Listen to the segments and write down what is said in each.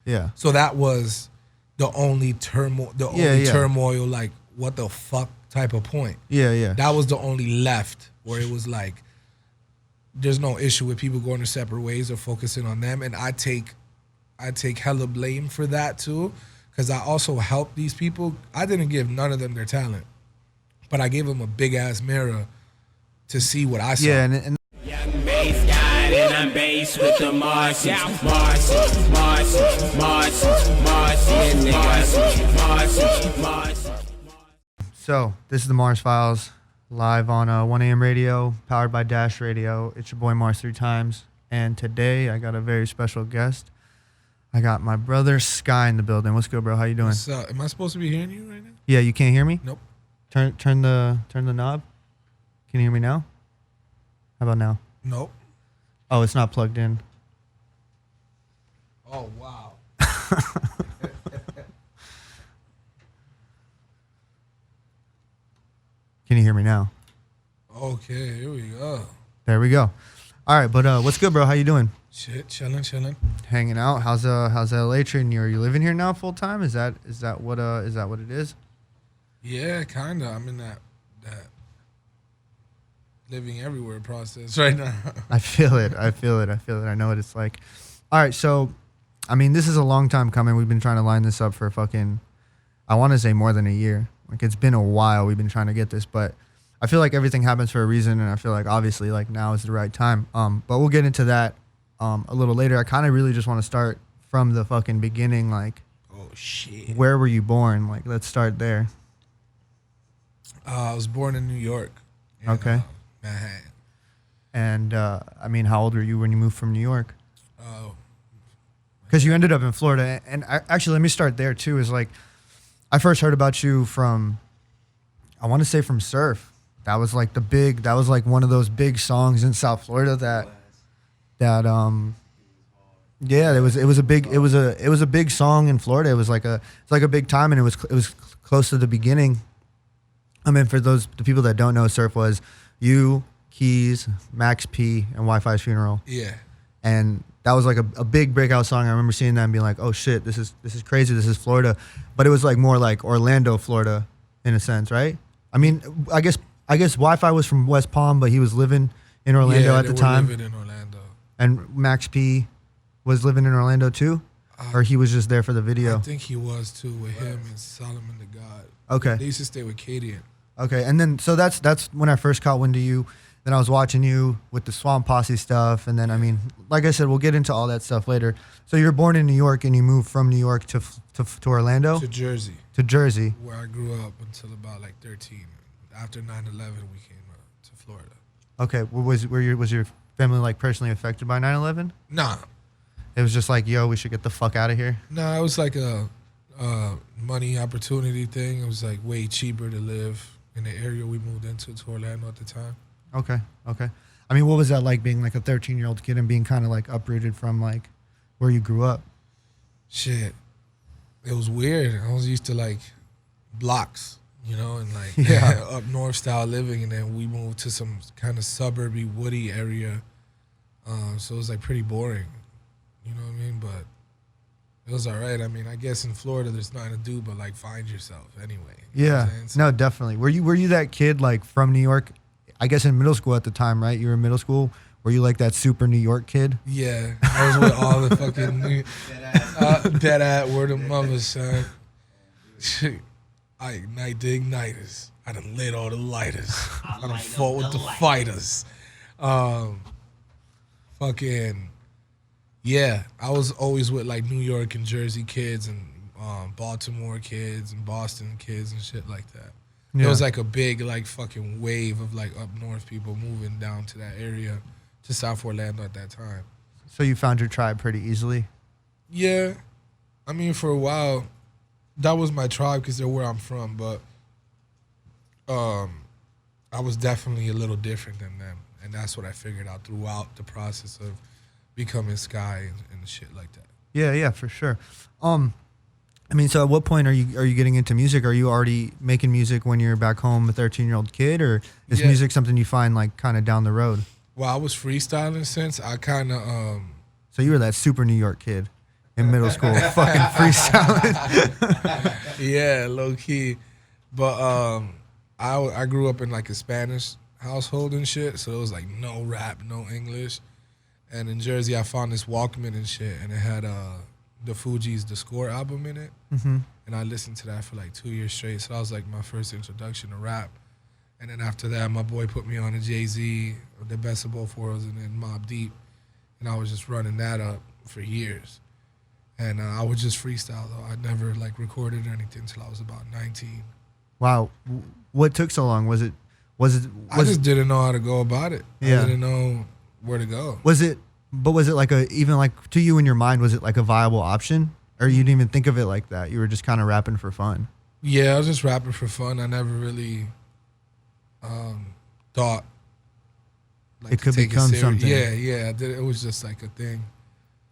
Yeah. So that was the only turmoil, turmoil, like what the fuck type of point. Yeah, yeah. That was the only left where it was like, there's no issue with people going their separate ways or focusing on them. And I take hella blame for that too, because I also helped these people. I didn't give none of them their talent, but I gave them a big ass mirror to see what I saw. Yeah, and Young bass guy, and I'm bass with the Martians, Martians, Martians, Martians, Martians, Martians. so this is the Mars Files live on 1 a.m. radio, powered by Dash Radio. It's your boy Mars 3 times, and today I got a very special guest. I got my brother Sky in the building. What's good, bro? How you doing? What's up? Am I supposed to be hearing you right now? Yeah, you can't hear me? Nope. Turn the knob. Can you hear me now? How about now? Nope. Oh, it's not plugged in. Oh, wow. Can you hear me now? Okay, here we go. There we go. All right, but what's good, bro? How you doing? Shit, chilling. Hanging out. How's LA treating you? Are you living here now full time? Is that what it is? Yeah, kinda. I'm in that living everywhere process right now. I feel it. I know what it's like. All right, so I mean, this is a long time coming. We've been trying to line this up for fucking, I want to say more than a year. Like, it's been a while we've been trying to get this, but I feel like everything happens for a reason, and I feel like obviously like now is the right time. But we'll get into that a little later. I kind of really just want to start from the fucking beginning. Like, Oh shit. where were you born? Like, let's start there. I was born in New York. Okay. Manhattan. And I mean, how old were you when you moved from New York? Oh. Because you ended up in Florida. And actually, let me start there too. Is like, I first heard about you from, I want to say from Surf. That was like one of those big songs in South Florida that yeah, it was a big song in Florida. It's like a big time, and it was close to the beginning. I mean, for the people that don't know, Surf was you, Keys, Max P, and Wi-Fi's Funeral. Yeah. And that was like a big breakout song. I remember seeing that and being like, oh shit, this is crazy. This is Florida. But it was like more like Orlando, Florida, in a sense, right? I mean, I guess Wi-Fi was from West Palm, but he was living in Orlando at the time. Living in Orlando. And Max P was living in Orlando too? Or he was just there for the video? I think he was too, with him and Solomon the God. Okay. They used to stay with Cadian. Okay, and then so that's when I first caught wind of you. Then I was watching you with the Swamp Posse stuff, and then I mean, like I said, we'll get into all that stuff later. So you were born in New York, and you moved from New York to Orlando? To Jersey. To Jersey. Where I grew up until about like 13. After 9/11, we came to Florida. Okay, was your family like personally affected by 9/11? Nah. It was just like, yo, we should get the fuck out of here. Nah, it was like a money opportunity thing. It was like way cheaper to live in the area we moved into, to Orlando at the time. Okay. I mean, what was that like being like a 13-year-old kid and being kind of like uprooted from like where you grew up? Shit. It was weird. I was used to like blocks, you know, and like up north style living, and then we moved to some kind of suburby, woody area. So it was like pretty boring, you know what I mean? But it was all right. I mean, I guess in Florida there's nothing to do but like find yourself anyway. Yeah. No, definitely. Were you that kid like from New York? I guess in middle school at the time, right? You were in middle school. Were you like that super New York kid? Yeah. I was with all the fucking dead at word of mother, son. I ignite the igniters. I done lit all the lighters. I done fought with the fighters. Fucking, yeah. I was always with like New York and Jersey kids and Baltimore kids and Boston kids and shit like that. Yeah. It was like a big like fucking wave of like up north people moving down to that area, to South Orlando at that time. So you found your tribe pretty easily? Yeah. I mean, for a while, that was my tribe because they're where I'm from, but I was definitely a little different than them. And that's what I figured out throughout the process of becoming Sky and shit like that. Yeah, for sure. I mean, so at what point are you getting into music? Are you already making music when you're back home, a 13-year-old kid, or is music something you find like kind of down the road? Well, I was freestyling since I kind of. So you were that super New York kid in middle school, fucking freestyling. Yeah, low key. But I grew up in like a Spanish household and shit, so it was like no rap, no English. And in Jersey, I found this Walkman and shit, and it had the Fugees' The Score album in it. Mm-hmm. And I listened to that for like 2 years straight. So that was like my first introduction to rap. And then after that, my boy put me on a Jay-Z, The Best of Both Worlds, and then Mobb Deep. And I was just running that up for years. And I would just freestyle, though. I never like recorded or anything until I was about 19. Wow. What took so long? Was it? I just didn't know how to go about it. Yeah. I didn't know where to go. Was it like even like to you in your mind, was it like a viable option? Or you didn't even think of it like that? You were just kind of rapping for fun? Yeah, I was just rapping for fun. I never really thought like it could to take become it something. Yeah. It was just like a thing.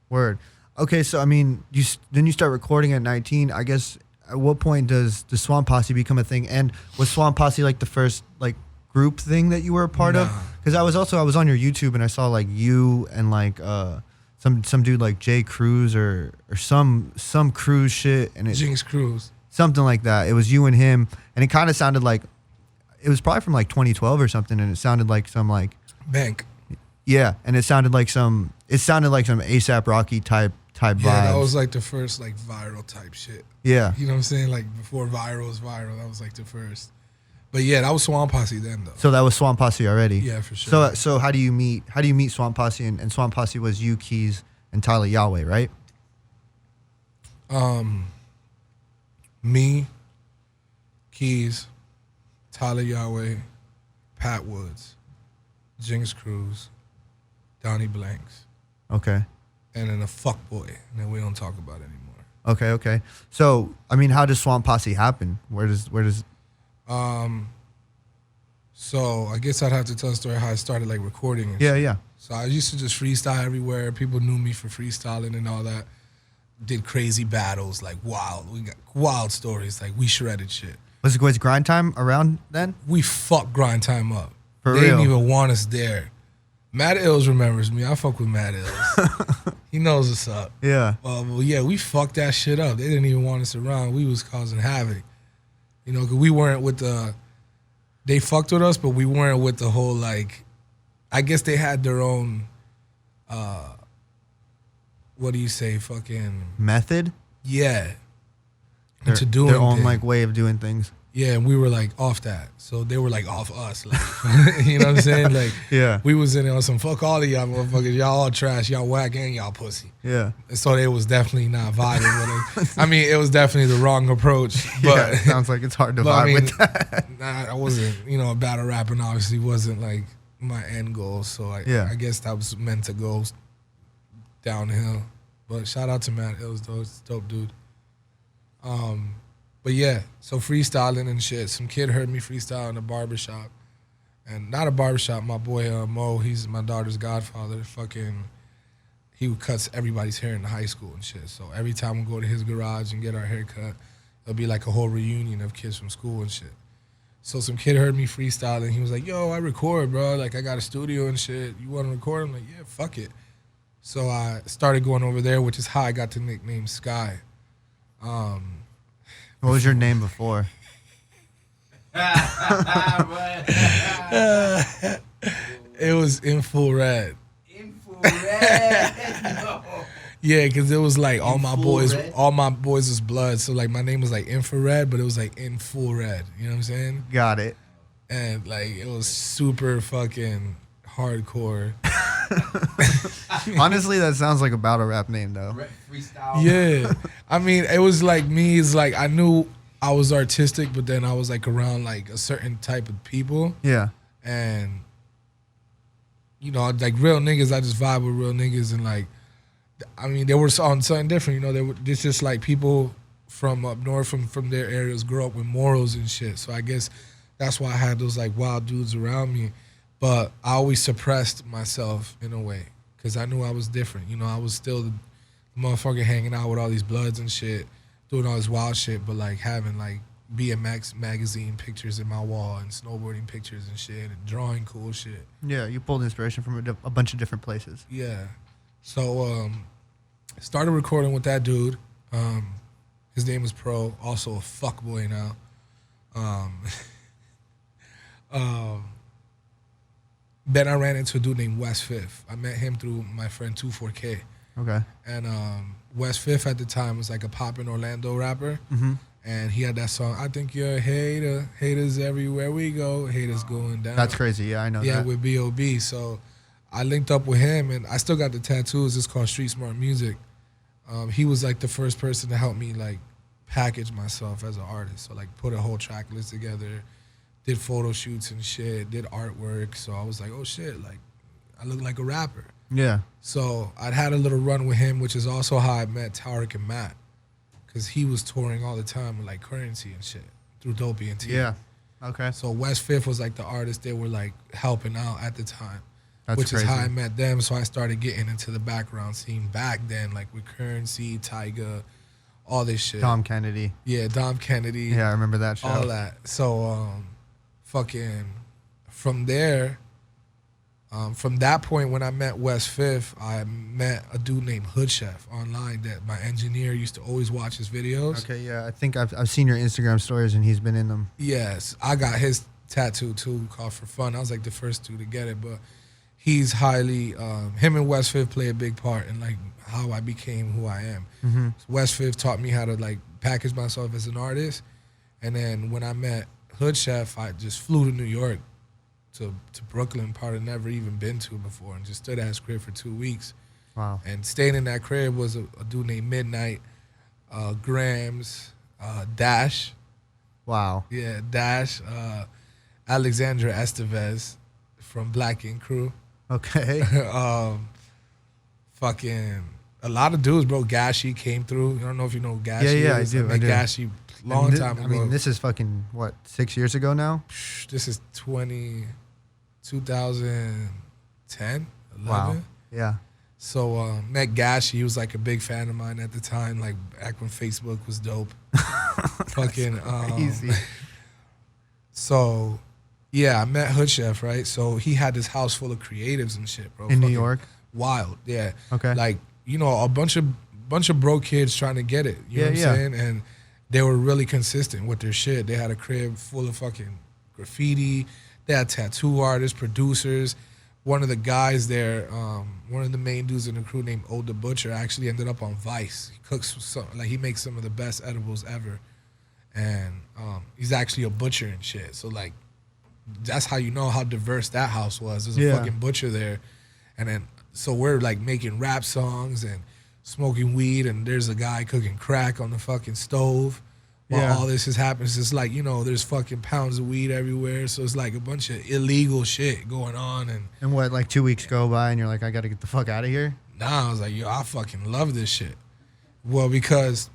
Word. Okay, so I mean, then you start recording at 19. I guess at what point does the Swamp Posse become a thing? And was Swamp Posse like the first like group thing that you were a part of? Because I was on your YouTube and I saw like you and like some dude like Jay Cruz or some Cruz shit and Jinx Cruz. Something like that. It was you and him, and it kind of sounded like it was probably from like 2012 or something, and it sounded like some like Bank. Yeah, and it sounded like some ASAP Rocky type vibes. Yeah, that was like the first like viral type shit. Yeah. You know what I'm saying? Like before viral was viral, that was like the first. But yeah, that was Swamp Posse then though. So that was Swamp Posse already. Yeah, for sure. So how do you meet Swamp Posse and Swamp Posse was you, Keys, and Tyler Yahweh, right? Me, Keys, Tyler Yahweh, Pat Woods, Jinx Cruz, Donnie Blanks. Okay. And then a fuckboy that we don't talk about anymore. Okay. So I mean, how does Swamp Posse happen? Where does So I guess I'd have to tell the story how I started like recording. And Yeah. So I used to just freestyle everywhere. People knew me for freestyling and all that. Did crazy battles, like wild. We got wild stories. Like we shredded shit. Was Grind Time around then? We fucked Grind Time up. For they real? didn't even want us there. Matt Ills remembers me. I fuck with Matt Ills. He knows what's up. Yeah. Well, yeah, we fucked that shit up. They didn't even want us around. We was causing havoc. You know, because we weren't with the... They fucked with us, but we weren't with the whole, like... I guess they had their own... what do you say? Fucking... Method? Yeah. Their own like way of doing things. Yeah, and we were like off that. So they were like off us. Like, you know what I'm saying? Like, Yeah. we was in there on some fuck all of y'all motherfuckers. Y'all all trash, y'all whack, and y'all pussy. Yeah. And so they was definitely not vibing with it. I mean, it was definitely the wrong approach. But Yeah, it sounds like it's hard to but vibe I mean, with that. I wasn't, a battle rapping obviously wasn't like my end goal. So I guess that was meant to go downhill. But shout out to Matt. It was dope dude. But yeah, so freestyling and shit. Some kid heard me freestyle in a barbershop. And not a barbershop, my boy Mo, he's my daughter's godfather. He cuts everybody's hair in high school and shit. So every time we go to his garage and get our hair cut, it'll be like a whole reunion of kids from school and shit. So some kid heard me freestyling. He was like, yo, I record, bro. Like, I got a studio and shit. You want to record? I'm like, yeah, fuck it. So I started going over there, which is how I got the nickname Sky. What was your name before? It was In Full Red. No. Yeah, because it was like all my boys was blood. So like my name was like Infrared, but it was like In Full Red. You know what I'm saying? Got it. And like it was super fucking hardcore. Honestly, that sounds like a battle rap name though. Freestyle. Yeah. I mean, it was like me, it's like I knew I was artistic, but then I was like around like a certain type of people. Yeah. And like real niggas, I just vibe with real niggas. And like, I mean, they were on something different. They were just like people from up north, from their areas, grew up with morals and shit. So I guess that's why I had those like wild dudes around me. But I always suppressed myself in a way because I knew I was different. I was still the motherfucker hanging out with all these bloods and shit, doing all this wild shit, but like having like BMX magazine pictures in my wall and snowboarding pictures and shit and drawing cool shit. Yeah, you pulled inspiration from a bunch of different places. Yeah. So Started recording with that dude. His name was Pro, also a fuckboy now. Then I ran into a dude named West Fifth. I met him through my friend 24K. Okay. And West Fifth at the time was like a poppin' Orlando rapper. Mm-hmm. And he had that song, I think you're a hater, haters everywhere we go, haters going down. That's crazy. Yeah, I know that. Yeah, with B.O.B. So I linked up with him, and I still got the tattoos. It's called Street Smart Music. He was like the first person to help me like package myself as an artist. So like put a whole track list together, did photo shoots and shit, did artwork. So I was like, oh shit, like I look like a rapper. Yeah. So I'd had a little run with him, which is also how I met Tarek and Matt. Because he was touring all the time with like Currency and shit through Dopey and T. Yeah. Okay. So West Fifth was like the artist they were like helping out at the time. That's which crazy. is how I met them. So I started getting into the background scene back then, like with Currency, Tyga, all this shit. Dom Kennedy. Yeah, Dom Kennedy. Yeah, I remember that show. All that. So fucking from there, from that point when I met West Fifth, I met a dude named Hood Chef online that my engineer used to always watch his videos. Okay, yeah, I think I've seen your Instagram stories and he's been in them. Yes, I got his tattoo too, called For Fun. I was like the first two to get it, but he's highly, him and West Fifth play a big part in like how I became who I am. Mm-hmm. So West Fifth taught me how to like package myself as an artist, and then when I met Hood Chef, I just flew to New York to Brooklyn, part I'd never even been to before, and just stood at his crib for 2 weeks. Wow. And staying in that crib was a dude named Midnight, Grams, Dash. Wow. Yeah, Dash, Alexandra Estevez from Black Ink Crew. Okay. Fucking a lot of dudes, bro. Gashi came through. I don't know if you know who Gashi. Yeah, is. I do. met Gashi long time ago. I mean, this is fucking what, 6 years ago now? This is 2010, 11. Wow. Yeah. So met Gashi. He was like a big fan of mine at the time, like back when Facebook was dope. Fucking Easy. So yeah, I met Hood Chef, right? So he had this house full of creatives and shit, bro. In New Fucking York? Wild, yeah. Okay. Like, you know, a bunch of broke kids trying to get it. You know what I'm saying? And they were really consistent with their shit. They had a crib full of fucking graffiti. They had tattoo artists, producers. One of the guys there, one of the main dudes in the crew named Old the Butcher actually ended up on Vice. He cooks he makes some of the best edibles ever. And he's actually a butcher and shit. So like, that's how you know how diverse that house was. There's a fucking butcher there. And then, so we're like making rap songs and smoking weed, and there's a guy cooking crack on the fucking stove while all this is happening. It's like, you know, there's fucking pounds of weed everywhere. So it's like a bunch of illegal shit going on. And what, like 2 weeks go by and you're like, I got to get the fuck out of here? Nah, I was like, yo, I fucking love this shit. Well, because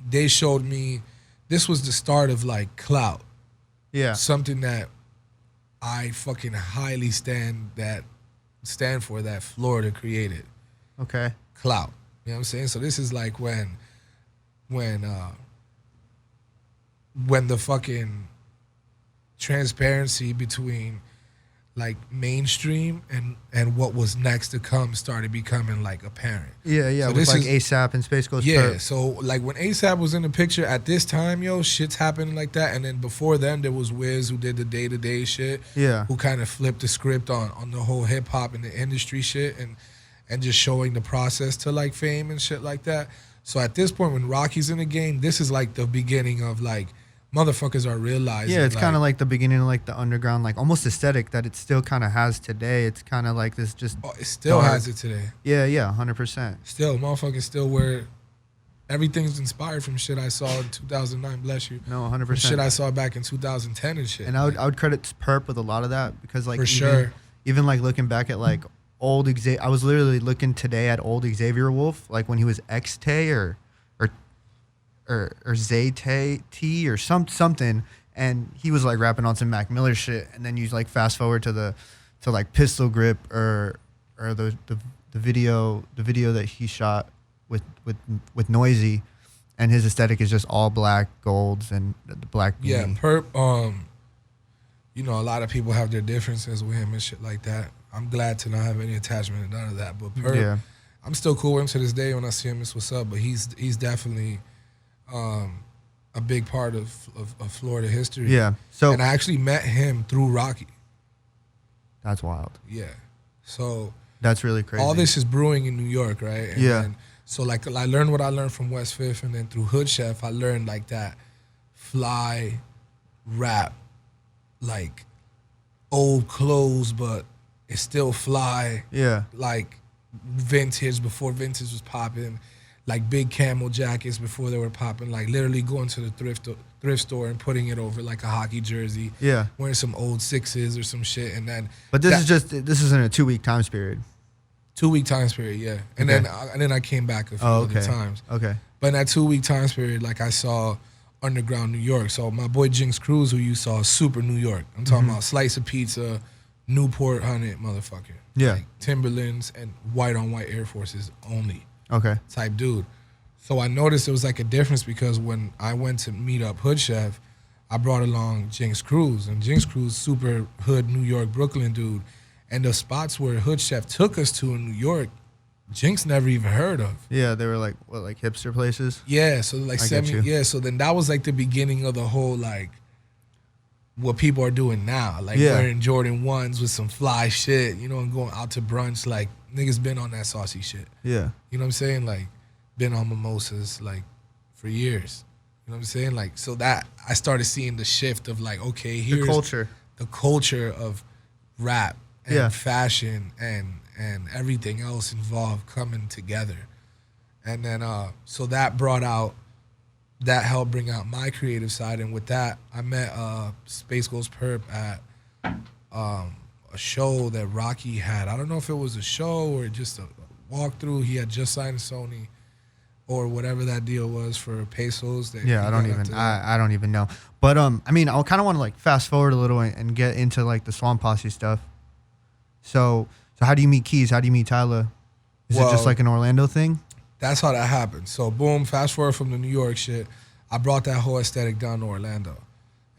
they showed me, this was the start of like clout. Yeah. Something that I fucking highly stand for, that Florida created. Okay. Clout. You know what I'm saying? So this is like when the fucking transparency between like mainstream and what was next to come started becoming like apparent. Yeah, yeah. So with this like is, ASAP and Space Ghost yeah, Perp. so like when ASAP was in the picture at this time, yo, shit's happening like that. And then before then, there was Wiz who did the day-to-day shit. Yeah. Who kind of flipped the script on the whole hip-hop and the industry shit and just showing the process to like fame and shit like that. So at this point, when Rocky's in the game, this is like the beginning of like, motherfuckers are realizing. Yeah, it's like, kind of like the beginning of like the underground, like almost aesthetic that it still kind of has today. It's kind of like this just. Oh, it still dark. has it today. Yeah, yeah, 100%. Still, motherfuckers still wear. Everything's inspired from shit I saw in 2009. Bless you. No, 100%. From shit I saw back in 2010 and shit. And I would credit Perp with a lot of that because like For sure. even like looking back at like old Xavier, I was literally looking today at old Xavier Wolf, like when he was X-Tay or Zay T or something, and he was like rapping on some Mac Miller shit, and then you like fast forward to like Pistol Grip or the video that he shot with Noisy, and his aesthetic is just all black golds and the black beanie. Yeah, Perp. You know, a lot of people have their differences with him and shit like that. I'm glad to not have any attachment to none of that. But Perp, Yeah. I'm still cool with him to this day. When I see him, it's what's up. But he's definitely a big part of Florida history. Yeah. So and I actually met him through Rocky. That's wild. Yeah. So that's really crazy. all this is brewing in New York, right? And yeah. Then, so like I learned what I learned from West Fifth, and then through Hood Chef, I learned like that fly rap, like old clothes, but it's still fly. Yeah. Like vintage before vintage was popping, like big camel jackets before they were popping, like literally going to the thrift store and putting it over like a hockey jersey. Yeah. Wearing some old Sixes or some shit, and then. But this is in a 2-week time period. 2-week time period, yeah. And then I came back a few other times. Okay. But in that 2-week time period, like I saw underground New York. So my boy Jinx Cruz, who you saw, super New York. I'm talking about slice of pizza, Newport 100, motherfucker. Yeah. Like Timberlands and white on white Air Forces only. Okay. Type dude. So I noticed there was like a difference because when I went to meet up Hood Chef, I brought along Jinx Cruz. And Jinx Cruz, super hood New York, Brooklyn dude. And the spots where Hood Chef took us to in New York, Jinx never even heard of. Yeah, they were like hipster places. Yeah, so like so then that was like the beginning of the whole like what people are doing now, like wearing Jordan 1s with some fly shit, you know, and going out to brunch. Like niggas been on that saucy shit. Yeah, you know what I'm saying? Like been on mimosas like for years. You know what I'm saying? Like so that I started seeing the shift of like, okay, here's the culture of rap and fashion and everything else involved coming together. And then so that helped bring out my creative side. And with that, I met Space Ghost Perp at a show that Rocky had. I don't know if it was a show or just a walkthrough. He had just signed Sony or whatever that deal was for pesos. I don't even know. But I mean, I kind of want to like fast forward a little and get into like the Swamp Posse stuff. So how do you meet Keys? How do you meet Tyler? Is it just like an Orlando thing? That's how that happened. So boom, fast forward from the New York shit, I brought that whole aesthetic down to Orlando.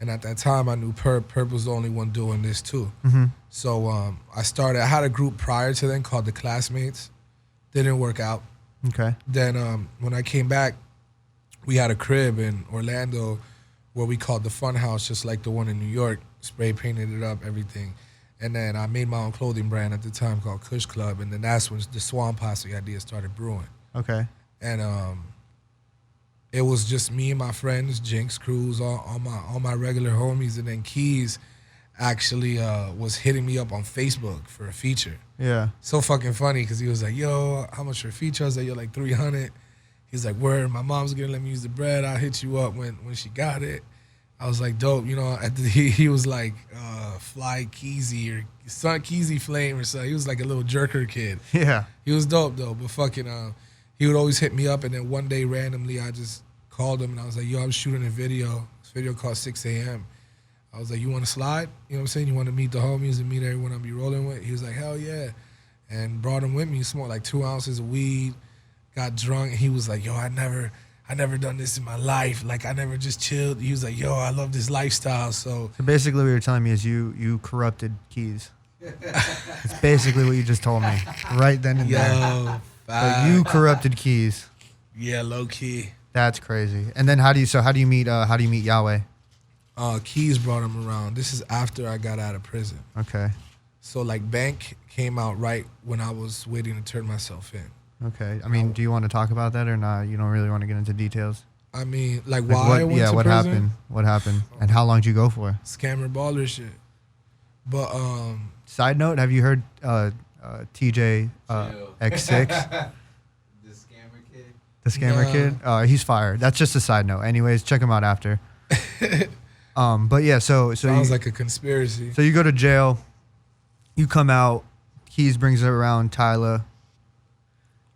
And at that time, I knew Perp. Perp was the only one doing this too. Mm-hmm. So I had a group prior to then called the Classmates. Didn't work out. Okay. Then when I came back, we had a crib in Orlando where we called the Fun House, just like the one in New York. Spray painted it up, everything. And then I made my own clothing brand at the time called Kush Club. And then that's when the Swamp Posse idea started brewing. Okay. And it was just me and my friends, Jinx Cruz, all my regular homies, and then Keys actually was hitting me up on Facebook for a feature. Yeah. So fucking funny because he was like, yo, how much for a feature? I was like, yo, like 300. He's like, word, my mom's gonna let me use the bread. I'll hit you up when she got it. I was like, dope, you know. He was like, Fly Keezy or Son Keezy Flame or something. He was like a little jerker kid. Yeah. He was dope though, but fucking he would always hit me up, and then one day randomly I just called him and I was like, yo, I'm shooting a video. This video called 6 a.m. I was like, you want to slide? You know what I'm saying? You want to meet the homies and meet everyone I'll be rolling with? He was like, hell yeah. And brought him with me. He smoked like 2 ounces of weed, got drunk. He was like, yo, I never done this in my life. Like, I never just chilled. He was like, yo, I love this lifestyle. So basically what you're telling me is you corrupted Keys. It's basically what you just told me right then and there. So you corrupted Keys. Yeah, low key. That's crazy. And then how do you meet Yahweh? Keys brought him around. This is after I got out of prison. Okay. So like Bank came out right when I was waiting to turn myself in. Okay. I mean, do you want to talk about that or not? You don't really want to get into details. I mean, like why I went to what prison? happened? What happened? And how long did you go for? Scammer baller shit. But side note, have you heard TJ XX? The scammer kid? He's fired. That's just a side note. Anyways, check him out after. But yeah, so sounds like a conspiracy. So you go to jail, you come out, Keys brings around Tyler,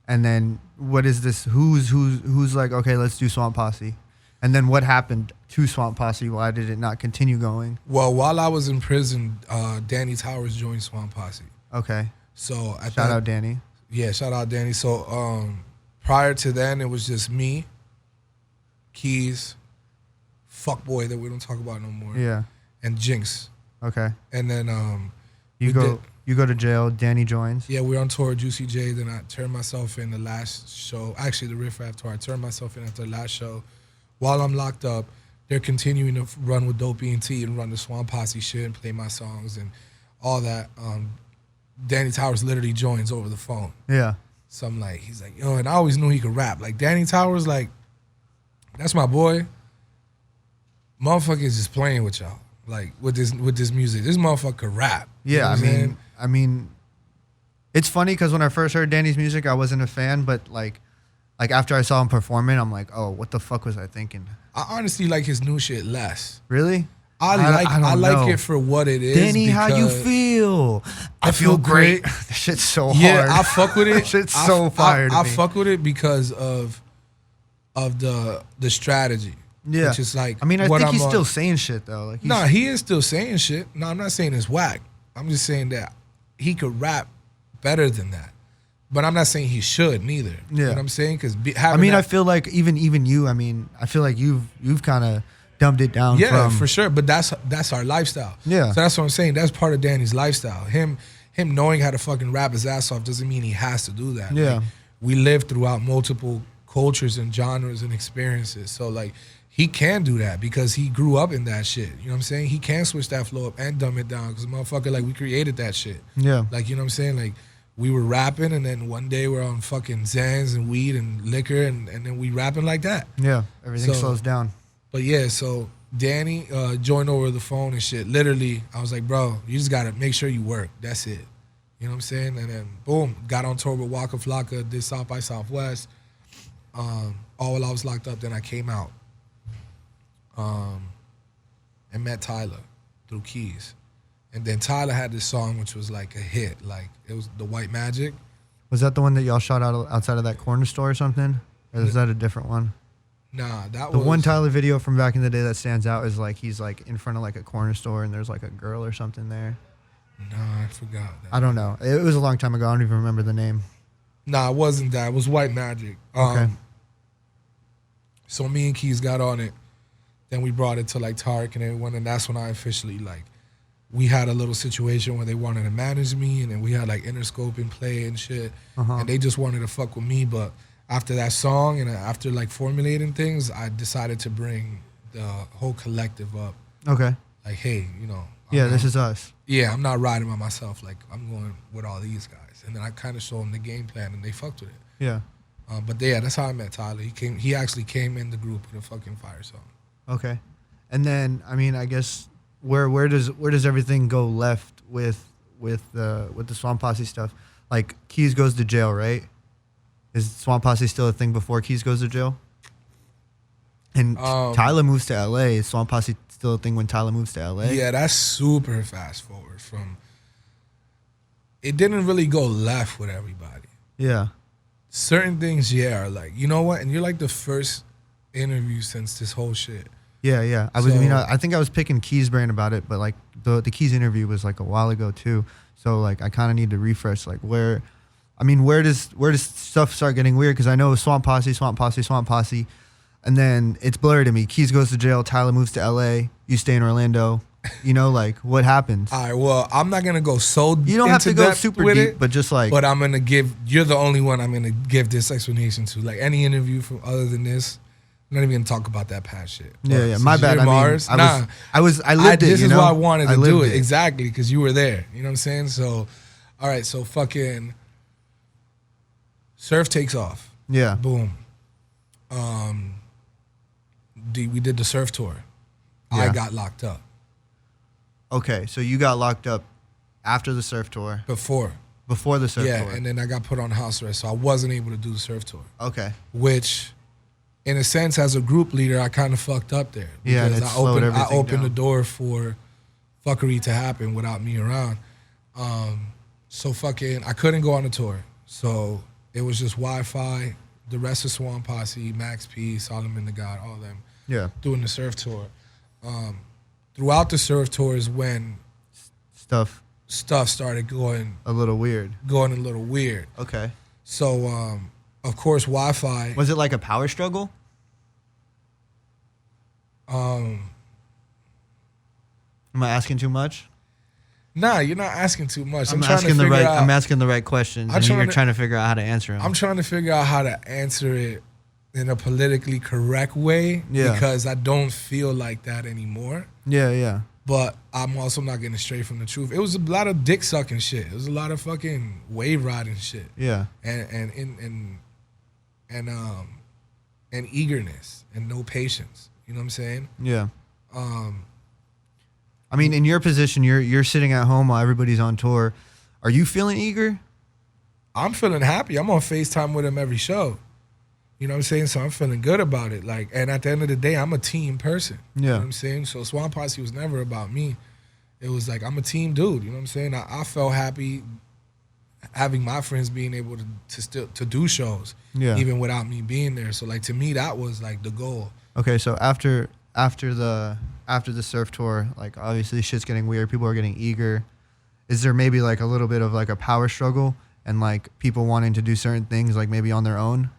and then what is this? Who's like, okay, let's do Swamp Posse, and then what happened to Swamp Posse? Why did it not continue going? Well, while I was in prison, Danny Towers joined Swamp Posse. Okay. So shout out Danny. Yeah, shout out Danny. So prior to then, it was just me, Keys, Fuckboy that we don't talk about no more. Yeah. And Jinx. Okay. And then you You go to jail. Danny joins. Yeah, we're on tour with Juicy J. Then I turned myself in the last show. Actually, the Riff Raff tour. I turned myself in after the last show. While I'm locked up, they're continuing to run with Dope E&T and run the Swamp Posse shit and play my songs and all that. Danny Towers literally joins over the phone. Yeah. So I'm like, he's like, yo, and I always knew he could rap. Like, Danny Towers, like, that's my boy. Motherfucker is just playing with y'all. Like, with this music. This motherfucker could rap. Yeah, you know what I'm saying? I mean, it's funny because when I first heard Danny's music, I wasn't a fan, but like after I saw him performing, I'm like, oh, what the fuck was I thinking? I honestly like his new shit less. Really? I like it for what it is. Danny, how you feel? I feel great. This shit's so hard. Yeah, I fuck with it. This shit's so fire to I me. fuck with it because of the strategy. Yeah. Which is like, I mean, I what think I'm he's on. still saying shit though. Like, Nah, he is still saying shit. No, I'm not saying it's whack. I'm just saying that he could rap better than that. But I'm not saying he should neither. Yeah. You know what I'm saying? Because I feel like even you. I mean, I feel like you've kind of dumbed it down. Yeah, from, for sure. But that's our lifestyle. Yeah. So that's what I'm saying. That's part of Danny's lifestyle. Him knowing how to fucking rap his ass off doesn't mean he has to do that. Yeah. Like, we live throughout multiple cultures and genres and experiences. So like, he can do that because he grew up in that shit. You know what I'm saying? He can switch that flow up and dumb it down because motherfucker, like, we created that shit. Yeah. Like, you know what I'm saying? Like, we were rapping and then one day we're on fucking Zans and weed and liquor and then we rapping like that. Yeah. Everything slows down. But yeah, so Danny joined over the phone and shit. Literally, I was like, bro, you just got to make sure you work. That's it. You know what I'm saying? And then, boom, got on tour with Waka Flocka, did South by Southwest. All while I was locked up, then I came out. And met Tyler through Keys. And then Tyler had this song which was like a hit. Like, it was The White Magic. Was that the one that y'all shot out outside of that corner store or something? Or is that a different one? Nah, that The was... one Tyler video from back in the day that stands out is like he's like in front of like a corner store and there's like a girl or something there. Nah, I forgot that. I don't know. It was a long time ago. I don't even remember the name. Nah, it wasn't that. It was White Magic. Okay. So me and Keys got on it. Then we brought it to like Tarek and everyone, and that's when I officially like, we had a little situation where they wanted to manage me, and then we had like Interscope in play and shit, and they just wanted to fuck with me. But after that song and after like formulating things, I decided to bring the whole collective up. Okay. Like, hey, you know. Yeah, this is us. Yeah, I'm not riding by myself. Like, I'm going with all these guys. And then I kind of showed them the game plan, and they fucked with it. Yeah. But yeah, that's how I met Tyler. He actually came in the group with a fucking fire song. Okay. And then I mean, I guess where does everything go left with the Swamp Posse stuff? Like, Keys goes to jail, right? Is Swamp Posse still a thing before Keys goes to jail? And Tyler moves to LA. Is Swamp Posse still a thing when Tyler moves to LA? Yeah, that's super fast forward from. It didn't really go left with everybody. Yeah. Certain Certain things, yeah, are like, you know what? And you're like the first interview since this whole shit. Yeah. I think I was picking Keys' brain about it, but like the Keys interview was like a while ago too. So like I kind of need to refresh like where does stuff start getting weird? Because I know Swamp Posse, and then it's blurry to me. Keys goes to jail. Tyler moves to LA. You stay in Orlando. You know, like what happens? All right, well, I'm not gonna go so You don't have to go super with deep, it, but just like. But I'm gonna give. You're the only one I'm gonna give this explanation to. Like any interview from other than this, I'm not even gonna talk about that past shit. Yeah. Since My bad. you're I mean, Mars, I nah. lived it. This you is know? why I wanted to do lived it exactly because you were there. You know what I'm saying? So, all right. So fucking Surf takes off. Yeah. Boom. We did the Surf tour. Yeah. I got locked up Okay, so you got locked up after the Surf tour, before. before the Surf Yeah, tour. and then I got put on house arrest, so I wasn't able to do the Surf tour. Okay. Which, in a sense, as a group leader, I kind of fucked up there. Yeah, and because it slowed I everything opened down. the door for fuckery to happen without me around. So fucking, I couldn't go on the tour. So it was just Wi-Fi, the rest of Swamp Posse, Max P, Solomon the God, all them Yeah. doing the Surf tour. Throughout the Surf tour is when Stuff stuff started going a little weird. a little weird. Okay. So, of course, Wi-Fi. Was it like a power struggle? Um, Am I asking too much? Nah, you're not asking too much. I'm trying asking to the right. out, I'm asking the right questions, and you're trying to figure out how to answer them. I'm trying to figure out how to answer it in a politically correct way because I don't feel like that anymore. Yeah. But I'm also not getting straight from the truth. It was a lot of dick sucking shit. It was a lot of fucking wave riding shit. Yeah. And eagerness and no patience. You know what I'm saying? Yeah. I mean, in your position, you're sitting at home while everybody's on tour. Are you feeling eager? I'm feeling happy. I'm on FaceTime with him every show. You know what I'm saying? So I'm feeling good about it. Like, and at the end of the day, I'm a team person. Yeah. You know what I'm saying? So Swamp Posse was never about me. It was like, I'm a team dude. You know what I'm saying? I felt happy having my friends being able to do shows, even without me being there. So like, to me, that was like the goal. Okay, so after the surf tour, like obviously shit's getting weird. People are getting eager. Is there maybe like a little bit of like a power struggle and like people wanting to do certain things like maybe on their own?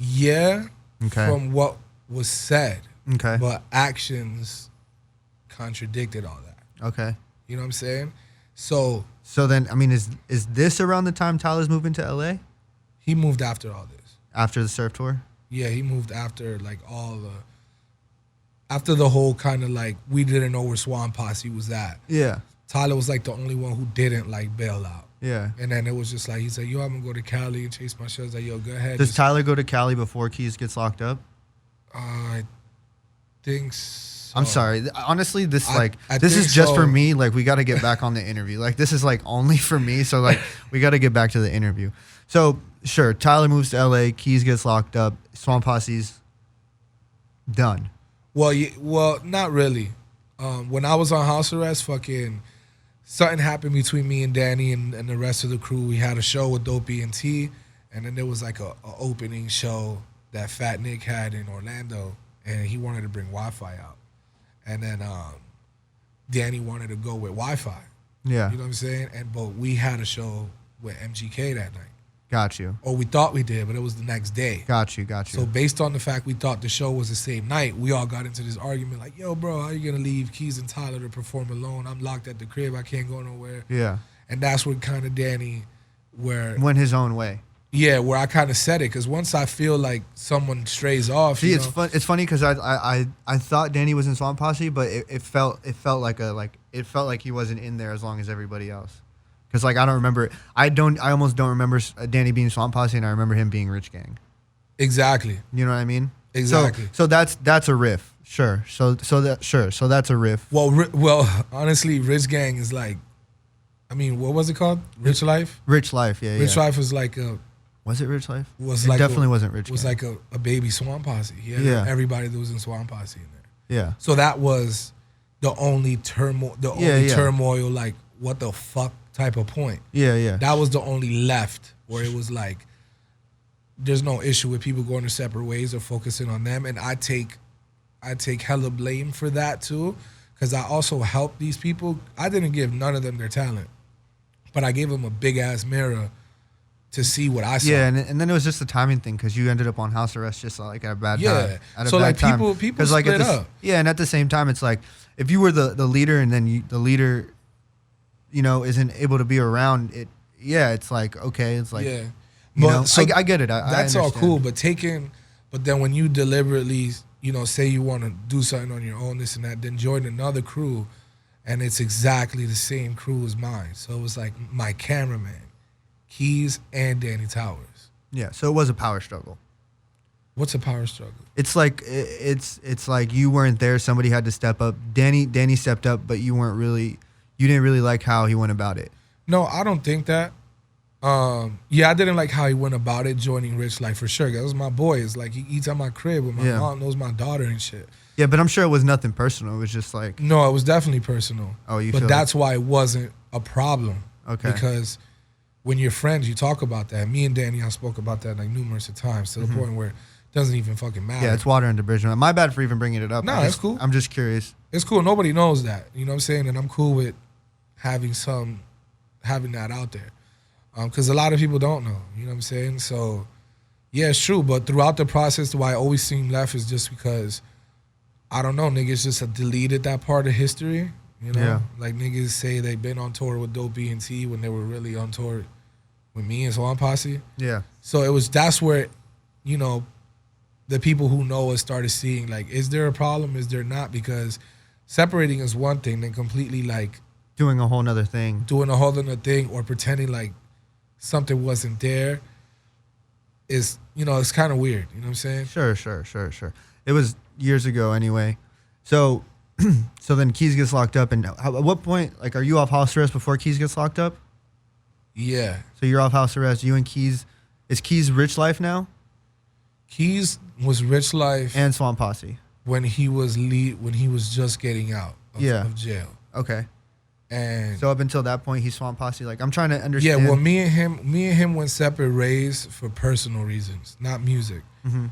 Yeah. Okay. From what was said. Okay. But actions contradicted all that. Okay. You know what I'm saying? So then, I mean, is this around the time Tyler's moving to LA? He moved after all this. After the surf tour? Yeah, he moved after like after the whole kind of like we didn't know where Swamp Posse was at. Yeah. Tyler was like the only one who didn't like bail out. Yeah. And then it was just like, he said, yo, I'm going to go to Cali and chase my show. I was like, yo, go ahead. Does Tyler go to Cali before Keys gets locked up? I think so. I'm sorry. Honestly, this is just for me. Like, we got to get back on the interview. Like, this is like only for me. So like, we got to get back to the interview. So sure, Tyler moves to LA. Keys gets locked up. Swamp Posse's done. Well, not really. When I was on house arrest, fucking something happened between me and Danny and the rest of the crew. We had a show with Dope E&T, and then there was like a opening show that Fat Nick had in Orlando, and he wanted to bring Wi-Fi out. And then Danny wanted to go with Wi-Fi. Yeah. You know what I'm saying? But we had a show with MGK that night. Got you. Or we thought we did, but it was the next day. Got you. So based on the fact we thought the show was the same night, we all got into this argument like, yo, bro, how you going to leave Keys and Tyler to perform alone? I'm locked at the crib. I can't go nowhere. Yeah. And that's where kind of Danny went his own way. Yeah, where I kind of said it, because once I feel like someone strays off. See, it's funny because I thought Danny was in Swamp Posse, but it felt like he wasn't in there as long as everybody else. Because like I don't remember, I almost don't remember Danny being Swamp Posse, and I remember him being Rich Gang. Exactly. You know what I mean? Exactly. So that's a riff. Sure. So that's a riff. Well, honestly, Rich Gang is like, I mean, what was it called? Rich Life. Rich Life. Yeah. Rich Life was like a. Was it Rich Life? It definitely wasn't Rich Gang. Was like a baby Swamp Posse. He had everybody that was in Swamp Posse in there. Yeah. So that was the only turmoil. Turmoil, like what the fuck type of point. Yeah. That was the only left where it was like, there's no issue with people going their separate ways or focusing on them, and I take hella blame for that too, because I also helped these people. I didn't give none of them their talent, but I gave them a big ass mirror to see what I saw. Yeah, and then it was just a timing thing because you ended up on house arrest just like at a bad time. Yeah, so like people split up. Yeah, and at the same time, it's like if you were the leader and then the leader, isn't able to be around it. Yeah, it's like okay, it's like I get it. That's all cool, but then when you deliberately, say you want to do something on your own, this and that, then join another crew, and it's exactly the same crew as mine. So it was like my cameraman, Keys, and Danny Towers. Yeah, so it was a power struggle. What's a power struggle? It's like it's like you weren't there. Somebody had to step up. Danny stepped up, but you didn't really like how he went about it. No, I don't think that. I didn't like how he went about it, joining Rich Life for sure. That was my boy. It's like he eats at my crib with my mom, knows my daughter and shit. Yeah, but I'm sure it was nothing personal. It was just like no, it was definitely personal. Oh, but that's why it wasn't a problem. Okay, because when you're friends, you talk about that. Me and Danny, I spoke about that like numerous of times to the point where it doesn't even fucking matter. Yeah, it's water under the bridge. My bad for even bringing it up. No, it's cool. I'm just curious. It's cool. Nobody knows that. You know what I'm saying? And I'm cool with having that out there. Because a lot of people don't know. You know what I'm saying? So, yeah, it's true. But throughout the process, why I always seem left is just because, I don't know, niggas just deleted that part of history. You know, Yeah. like niggas say they've been on tour with Dope B&T when they were really on tour with me and Swamp Posse. Yeah. So that's where, you know, the people who know us started seeing like, is there a problem? Is there not? Because separating is one thing, then completely like Doing a whole nother thing. doing a whole other thing or pretending like something wasn't there is, you know, it's kind of weird. You know what I'm saying? Sure. It was years ago anyway. So, so then Keys gets locked up, and at what point, like, are you off house arrest before Keys gets locked up? Yeah. So you're off house arrest. You and Keys, is Keys Rich Life now? Keys was Rich Life And Swamp Posse. when he was just getting out of jail. Okay. And So up until that point, he's Swamp Posse. Like, I'm trying to understand. yeah, well, me and him went separate ways for personal reasons, not music. Mm-hmm.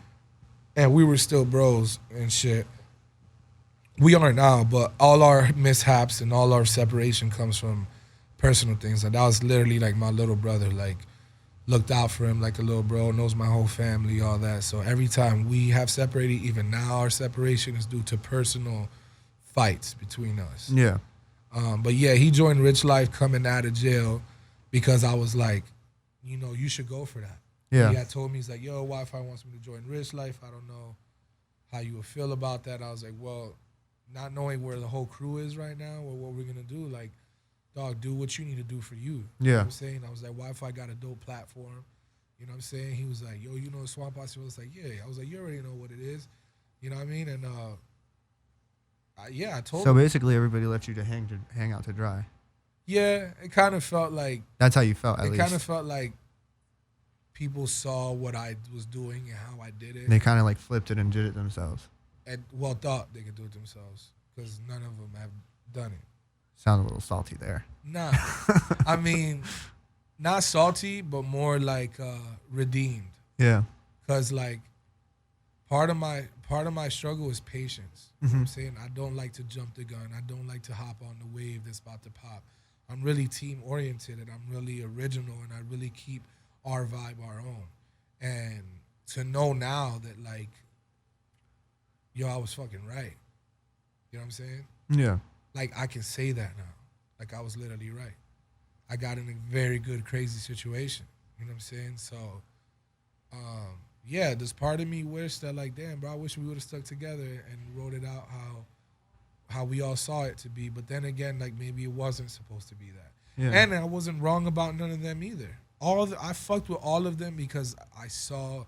And we were still bros and shit. We are now, but all our mishaps and all our separation comes from personal things. And that was literally like my little brother, like looked out for him like a little bro, knows my whole family, all that. So every time we have separated, even now our separation is due to personal fights between us. Yeah. But yeah, he joined Rich Life coming out of jail because I was like, you know, you should go for that. Yeah. He had told me, he's like, yo, Wi-Fi wants me to join Rich Life. I don't know how you would feel about that. I was like, well, not knowing where the whole crew is right now or what we're going to do, like, dog, do what you need to do for you. You know what I'm saying? I was like, Wi-Fi got a dope platform. You know what I'm saying? He was like, yo, you know Swamp Posse? I was like, yeah. I was like, you already know what it is. You know what I mean? And I told So him. basically, everybody left you to hang out to dry. Yeah, it kind of felt like That's how you felt, at it least. kind of felt like people saw what I was doing and how I did it, They kind of like flipped it and did it themselves. and thought they could do it themselves because none of them have done it. Sound a little salty there. Nah, I mean, not salty, but more like redeemed. Yeah. Cause like part of my struggle is patience. You know what I'm saying? I don't like to jump the gun. I don't like to hop on the wave that's about to pop. I'm really team oriented and I'm really original and I really keep our vibe our own. And to know now that like, yo, I was fucking right. You know what I'm saying? Yeah. Like I can say that now. Like I was literally right. I got in a very good, crazy situation. You know what I'm saying? So, yeah, there's part of me wish that like, damn, bro, I wish we would have stuck together and wrote it out how we all saw it to be. But then again, like maybe it wasn't supposed to be that. Yeah. And I wasn't wrong about none of them either. I fucked with all of them because I saw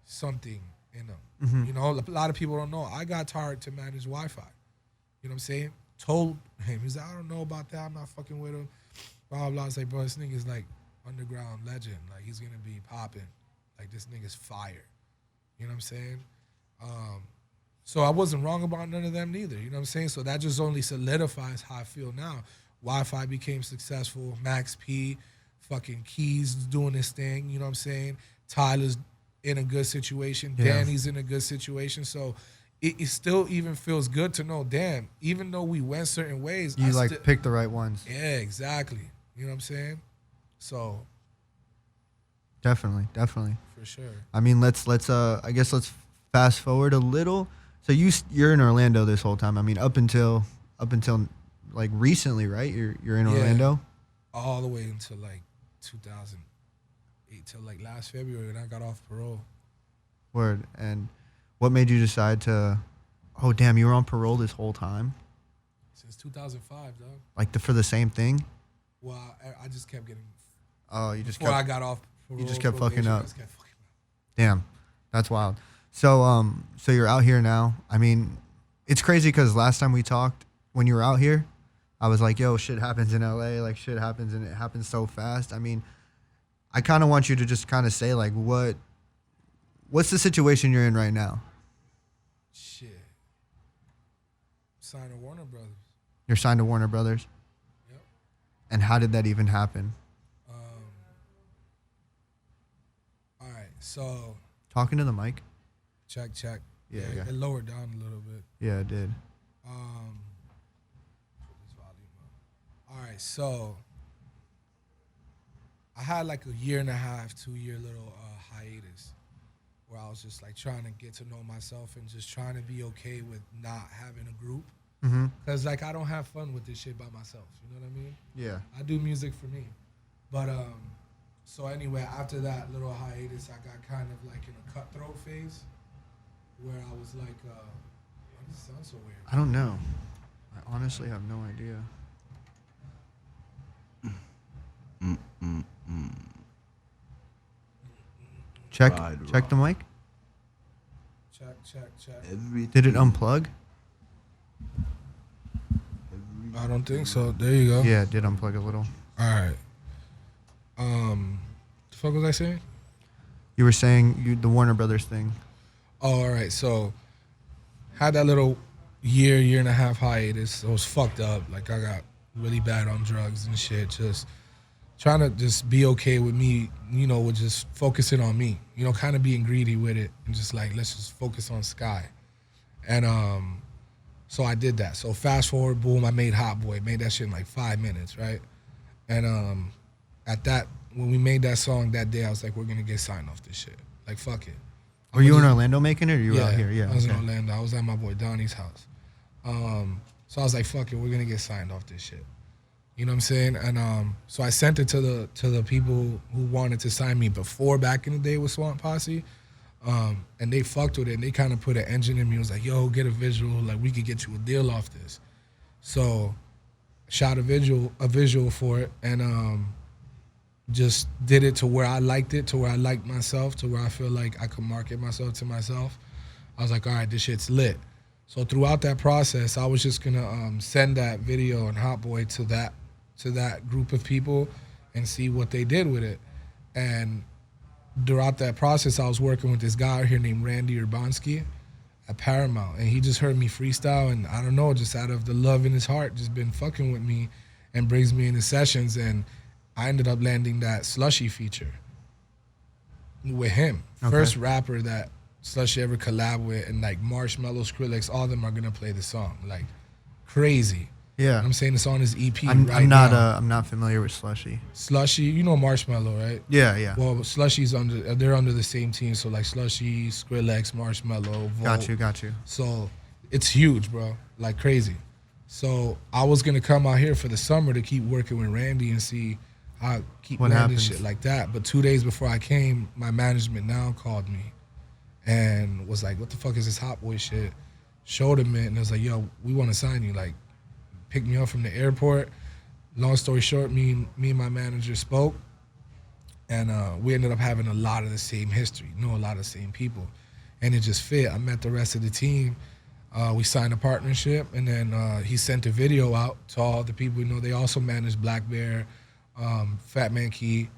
something in them. You know, a lot of people don't know. I got Tarek to manage Wi-Fi. You know what I'm saying? Told him, he's like, I don't know about that. I'm not fucking with him. Blah, blah, blah. I was like, bro, this nigga's like underground legend. Like, he's going to be popping. Like, this nigga's fire. You know what I'm saying? So I wasn't wrong about none of them neither. You know what I'm saying? So that just only solidifies how I feel now. Wi-Fi became successful. Max P, fucking Keys doing his thing. You know what I'm saying? Tyler's in a good situation. Yeah. Danny's in a good situation. So it still even feels good to know, damn, even though we went certain ways. You picked the right ones. Yeah, exactly. You know what I'm saying? So Definitely. for sure. I mean, let's I guess let's fast forward a little. So you're in Orlando this whole time. I mean, up until like recently, right? You're in Orlando. All the way until like 2008 till like last February when I got off parole. Word. And what made you decide to? Oh, damn! You were on parole this whole time. Since 2005, dog. Like for the same thing. Well, I just kept getting. Oh, you just Before kept. I got off parole, You just kept fucking up. I just kept fucking up. Damn, that's wild. So so you're out here now. I mean, it's crazy because last time we talked, when you were out here, I was like, yo, shit happens in LA. Like shit happens and it happens so fast. I mean, I kind of want you to just kind of say like what's the situation you're in right now? Shit. Signed to Warner Brothers. You're signed to Warner Brothers. Yep. And how did that even happen? All right, so Talking to the mic. check. Yeah. It lowered down a little bit. Yeah, it did. Put this volume up. All right, so I had like a 1.5, 2 year little hiatus where I was just like trying to get to know myself and just trying to be okay with not having a group. Because, like, I don't have fun with this shit by myself. You know what I mean? Yeah. I do music for me. But, so anyway, after that little hiatus, I got kind of like in a cutthroat phase where I was like, why does it sound so weird? I don't know. I honestly have no idea. Check the mic. Check. Did it unplug? I don't think so. There you go. Yeah, it did unplug a little. All right. The fuck was I saying? You were saying the Warner Brothers thing. Oh, all right. So, had that little year and a half hiatus. I was fucked up. Like, I got really bad on drugs and shit. Just trying to just be okay with me, you know, with just focusing on me. You know, kind of being greedy with it and just like, let's just focus on Sky. And so I did that. So fast forward, boom, I made Hot Boy. Made that shit in like 5 minutes, right? And at that, when we made that song that day, I was like, we're gonna get signed off this shit. Like, fuck it. Were you in Orlando making it, or you were out here? Yeah, I was in Orlando. I was at my boy Donnie's house. So I was like, fuck it, we're gonna get signed off this shit. You know what I'm saying? And so I sent it to the people who wanted to sign me before, back in the day with Swamp Posse. And they fucked with it, and they kind of put an engine in me. It was like, yo, get a visual, like we could get you a deal off this. So shot a visual for it, and just did it to where I liked it, to where I liked myself, to where I feel like I could market myself to myself. I was like, all right, this shit's lit. So throughout that process, I was just gonna send that video and Hot Boy to that group of people and see what they did with it. And throughout that process, I was working with this guy here named Randy Urbanski at Paramount, and he just heard me freestyle, and I don't know, just out of the love in his heart, just been fucking with me and brings me into sessions, and I ended up landing that Slushy feature with him. Okay. First rapper that Slushy ever collab with, and like Marshmello, Skrillex, all of them are gonna play the song. Like, crazy. Yeah. I'm saying it's on his EP I'm now. I'm not familiar with Slushy. Slushy, you know Marshmello, right? Yeah. Well, Slushy's they're under the same team, so like Slushy, Skrillex, Marshmello, Volt. Got you. So it's huge, bro, like crazy. So I was gonna come out here for the summer to keep working with Randy and see how I keep What landing happens? shit like that. But 2 days before I came, my management now called me and was like, "What the fuck is this Hot Boy shit?" Showed him it, and it was like, "Yo, we want to sign you." Like, picked me up from the airport. Long story short, me and my manager spoke, and we ended up having a lot of the same history, know a lot of the same people, and it just fit. I met the rest of the team. We signed a partnership, and then he sent a video out to all the people. You know, they also managed Black Bear, Fat Man Key.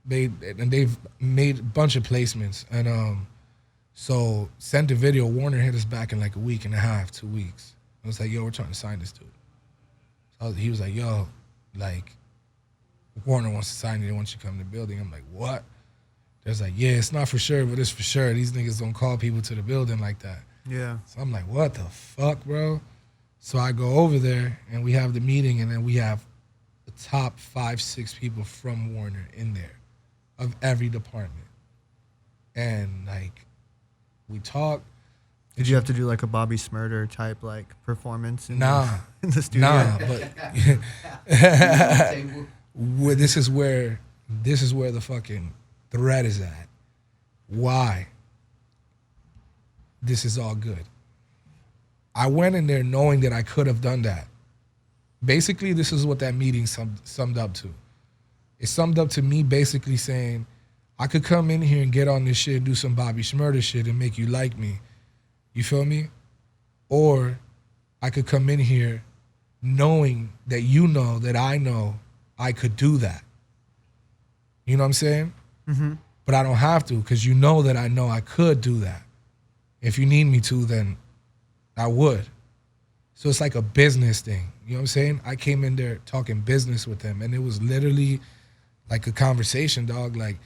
They've made a bunch of placements, and so sent the video. Warner hit us back in like a week and a half, 2 weeks. I was like, "Yo, we're trying to sign this dude." He was like, "Yo, like, Warner wants to sign you. They want you to come to the building." I'm like, "What?" There's like, "Yeah, it's not for sure, but it's for sure. These niggas don't call people to the building like that." Yeah. So I'm like, "What the fuck, bro?" So I go over there, and we have the meeting, and then we have the top 5-6 people from Warner in there of every department. And, like, we talk. Did you have to do like a Bobby Smurder type like performance in the studio? Nah, but this is where the fucking thread is at. Why? This is all good. I went in there knowing that I could have done that. Basically, this is what that meeting summed up to. It summed up to me basically saying, I could come in here and get on this shit, do some Bobby Shmurda shit and make you like me. You feel me? Or I could come in here knowing that you know that I know I could do that. You know what I'm saying? Mm-hmm. But I don't have to, because you know that I know I could do that. If you need me to, then I would. So it's like a business thing. You know what I'm saying? I came in there talking business with them, and it was literally like a conversation, dog. Like,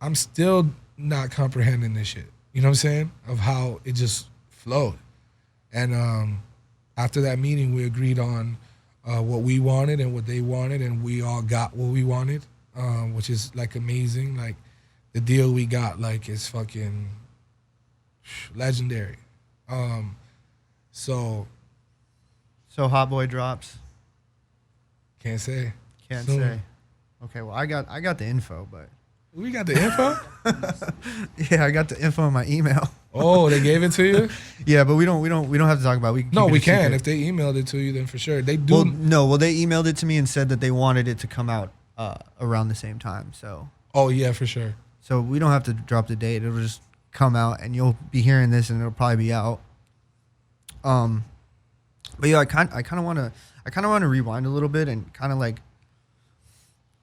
I'm still not comprehending this shit. You know what I'm saying? Of how it just flowed. And after that meeting, we agreed on what we wanted and what they wanted, and we all got what we wanted, which is like amazing. Like, the deal we got, like, is fucking legendary. So So Hot Boy drops. Can't say. Can't Soon. say. Okay, well I got the info, but We got the info. yeah, I got the info in my email. Oh, they gave it to you? Yeah, but we don't have to talk about it. We can No, keep it we a can. secret. If they emailed it to you, then for sure. They do. Well, no, well they emailed it to me and said that they wanted it to come out around the same time. So Oh, yeah, for sure. we don't have to drop the date. It'll just come out, and you'll be hearing this, and it'll probably be out. But yeah, I kind of want to rewind a little bit and kind of like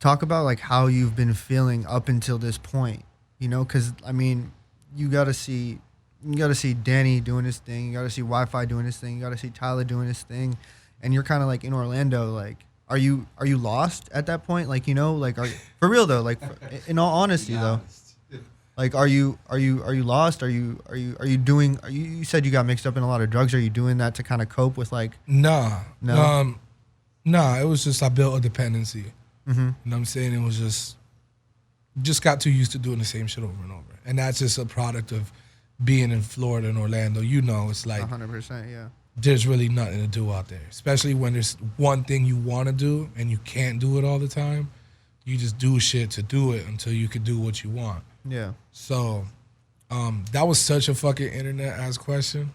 talk about like how you've been feeling up until this point, you know? Because I mean, you got to see Danny doing his thing, you got to see Wi-Fi doing his thing, you got to see Tyler doing his thing, and you're kind of like in Orlando. Like, are you lost at that point? Like, you know, like for real though, like in all honesty though. Like, are you lost? You said you got mixed up in a lot of drugs. Are you doing that to kind of cope with like? Nah. No? Nah, it was just I built a dependency. Mm-hmm. You know what I'm saying? It was just got too used to doing the same shit over and over. And that's just a product of being in Florida and Orlando. You know, it's like 100%, yeah. there's really nothing to do out there. Especially when there's one thing you want to do and you can't do it all the time. You just do shit to do it until you can do what you want. Yeah. So, that was such a fucking internet ass question.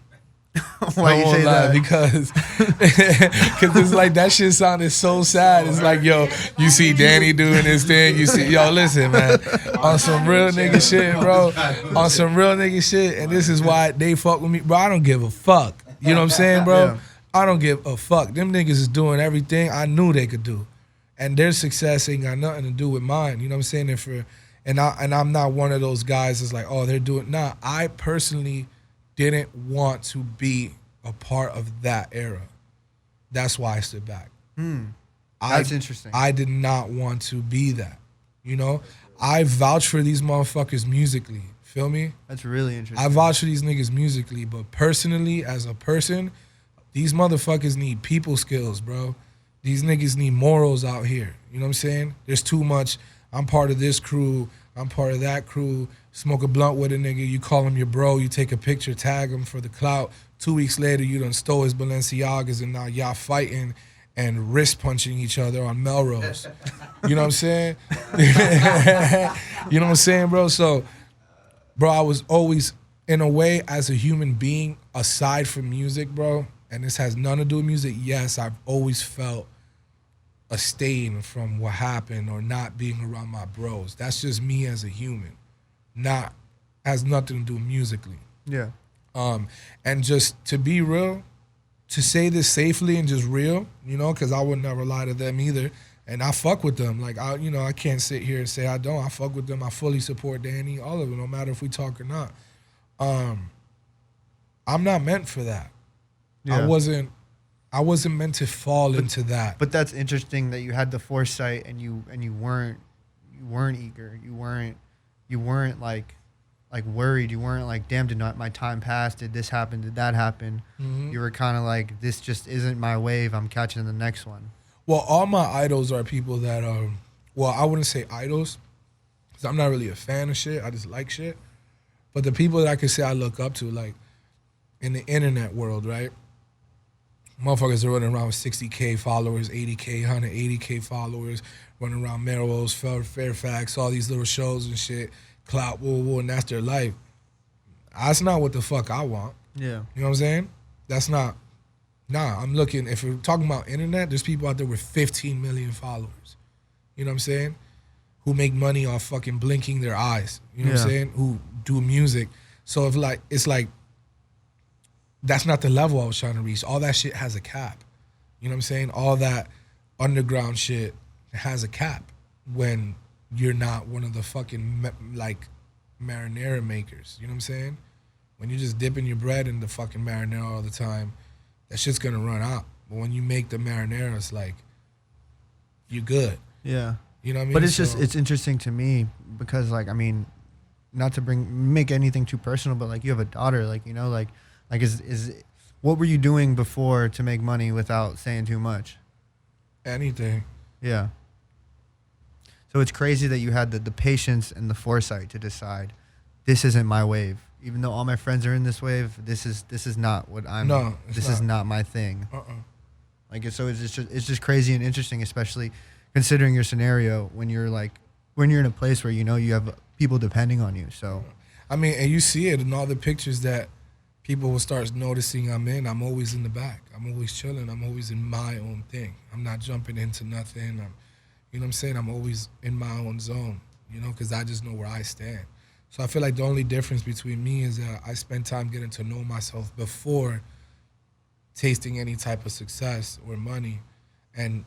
Why you say that? Because it's like that shit sounded so sad. It's like, yo, you see Danny doing this thing. You see, yo, listen, man, on some real nigga shit, bro. On some real nigga shit, and this is why they fuck with me, bro. I don't give a fuck. You know what I'm saying, bro? Yeah. I don't give a fuck. Them niggas is doing everything I knew they could do, and their success ain't got nothing to do with mine. You know what I'm saying? And I'm not one of those guys that's like, oh, they're doing. Nah, I personally didn't want to be a part of that era. That's why I stood back. That's interesting. I did not want to be that. You know, I vouch for these motherfuckers musically. Feel me? That's really interesting. I vouch for these niggas musically, but personally, as a person, these motherfuckers need people skills, bro. These niggas need morals out here. You know what I'm saying? There's too much. I'm part of this crew. I'm part of that crew. Smoke a blunt with a nigga. You call him your bro. You take a picture, tag him for the clout. 2 weeks later, you done stole his Balenciagas, and now y'all fighting and wrist punching each other on Melrose. You know what I'm saying? You know what I'm saying, bro? So, bro, I was always, in a way, as a human being, aside from music, bro, and this has nothing to do with music, yes, I've always felt a stain from what happened or not being around my bros. That's just me as a human. Has nothing to do musically. Yeah. And just to be real, to say this safely and just real, you know, because I would never lie to them either. And I fuck with them. Like, I can't sit here and say I don't. I fuck with them. I fully support Danny, all of it, no matter if we talk or not. I'm not meant for that. Yeah. I wasn't meant to fall into that. But that's interesting that you had the foresight and you weren't eager. You weren't like worried. You weren't like, damn, did not my time pass? Did this happen? Did that happen? Mm-hmm. You were kind of like, this just isn't my wave. I'm catching the next one. Well, all my idols are people that well, I wouldn't say idols, because I'm not really a fan of shit. I just like shit. But the people that I could say I look up to, like in the internet world, right? Motherfuckers are running around with 60K followers, 80K, 180K followers, running around Melrose, Fairfax, all these little shows and shit, clout, woo, and that's their life. That's not what the fuck I want. Yeah. You know what I'm saying? That's not. Nah, I'm looking, if we're talking about internet, there's people out there with 15 million followers. You know what I'm saying? Who make money off fucking blinking their eyes. You know what I'm saying? Who do music. So if like, it's like, that's not the level I was trying to reach. All that shit has a cap. You know what I'm saying? All that underground shit has a cap when you're not one of the fucking like marinara makers. You know what I'm saying? When you're just dipping your bread in the fucking marinara all the time, that shit's gonna run out. But when you make the marinara, it's like, you good. Yeah. You know what I mean? But it's interesting to me because like, I mean, not to make anything too personal, but like you have a daughter, like, you know, like is what were you doing before to make money without saying too much? Anything. Yeah. So it's crazy that you had the patience and the foresight to decide this isn't my wave. Even though all my friends are in this wave, this is not what I'm. No, it's this not. is not my thing. Like it's just crazy and interesting, especially considering your scenario when you're in a place where you have people depending on you. So, I mean, and you see it in all the pictures that people will start noticing I'm in. I'm always in the back. I'm always chilling. I'm always in my own thing. I'm not jumping into nothing. You know what I'm saying? I'm always in my own zone, because I just know where I stand. So I feel like the only difference between me is that I spend time getting to know myself before tasting any type of success or money, and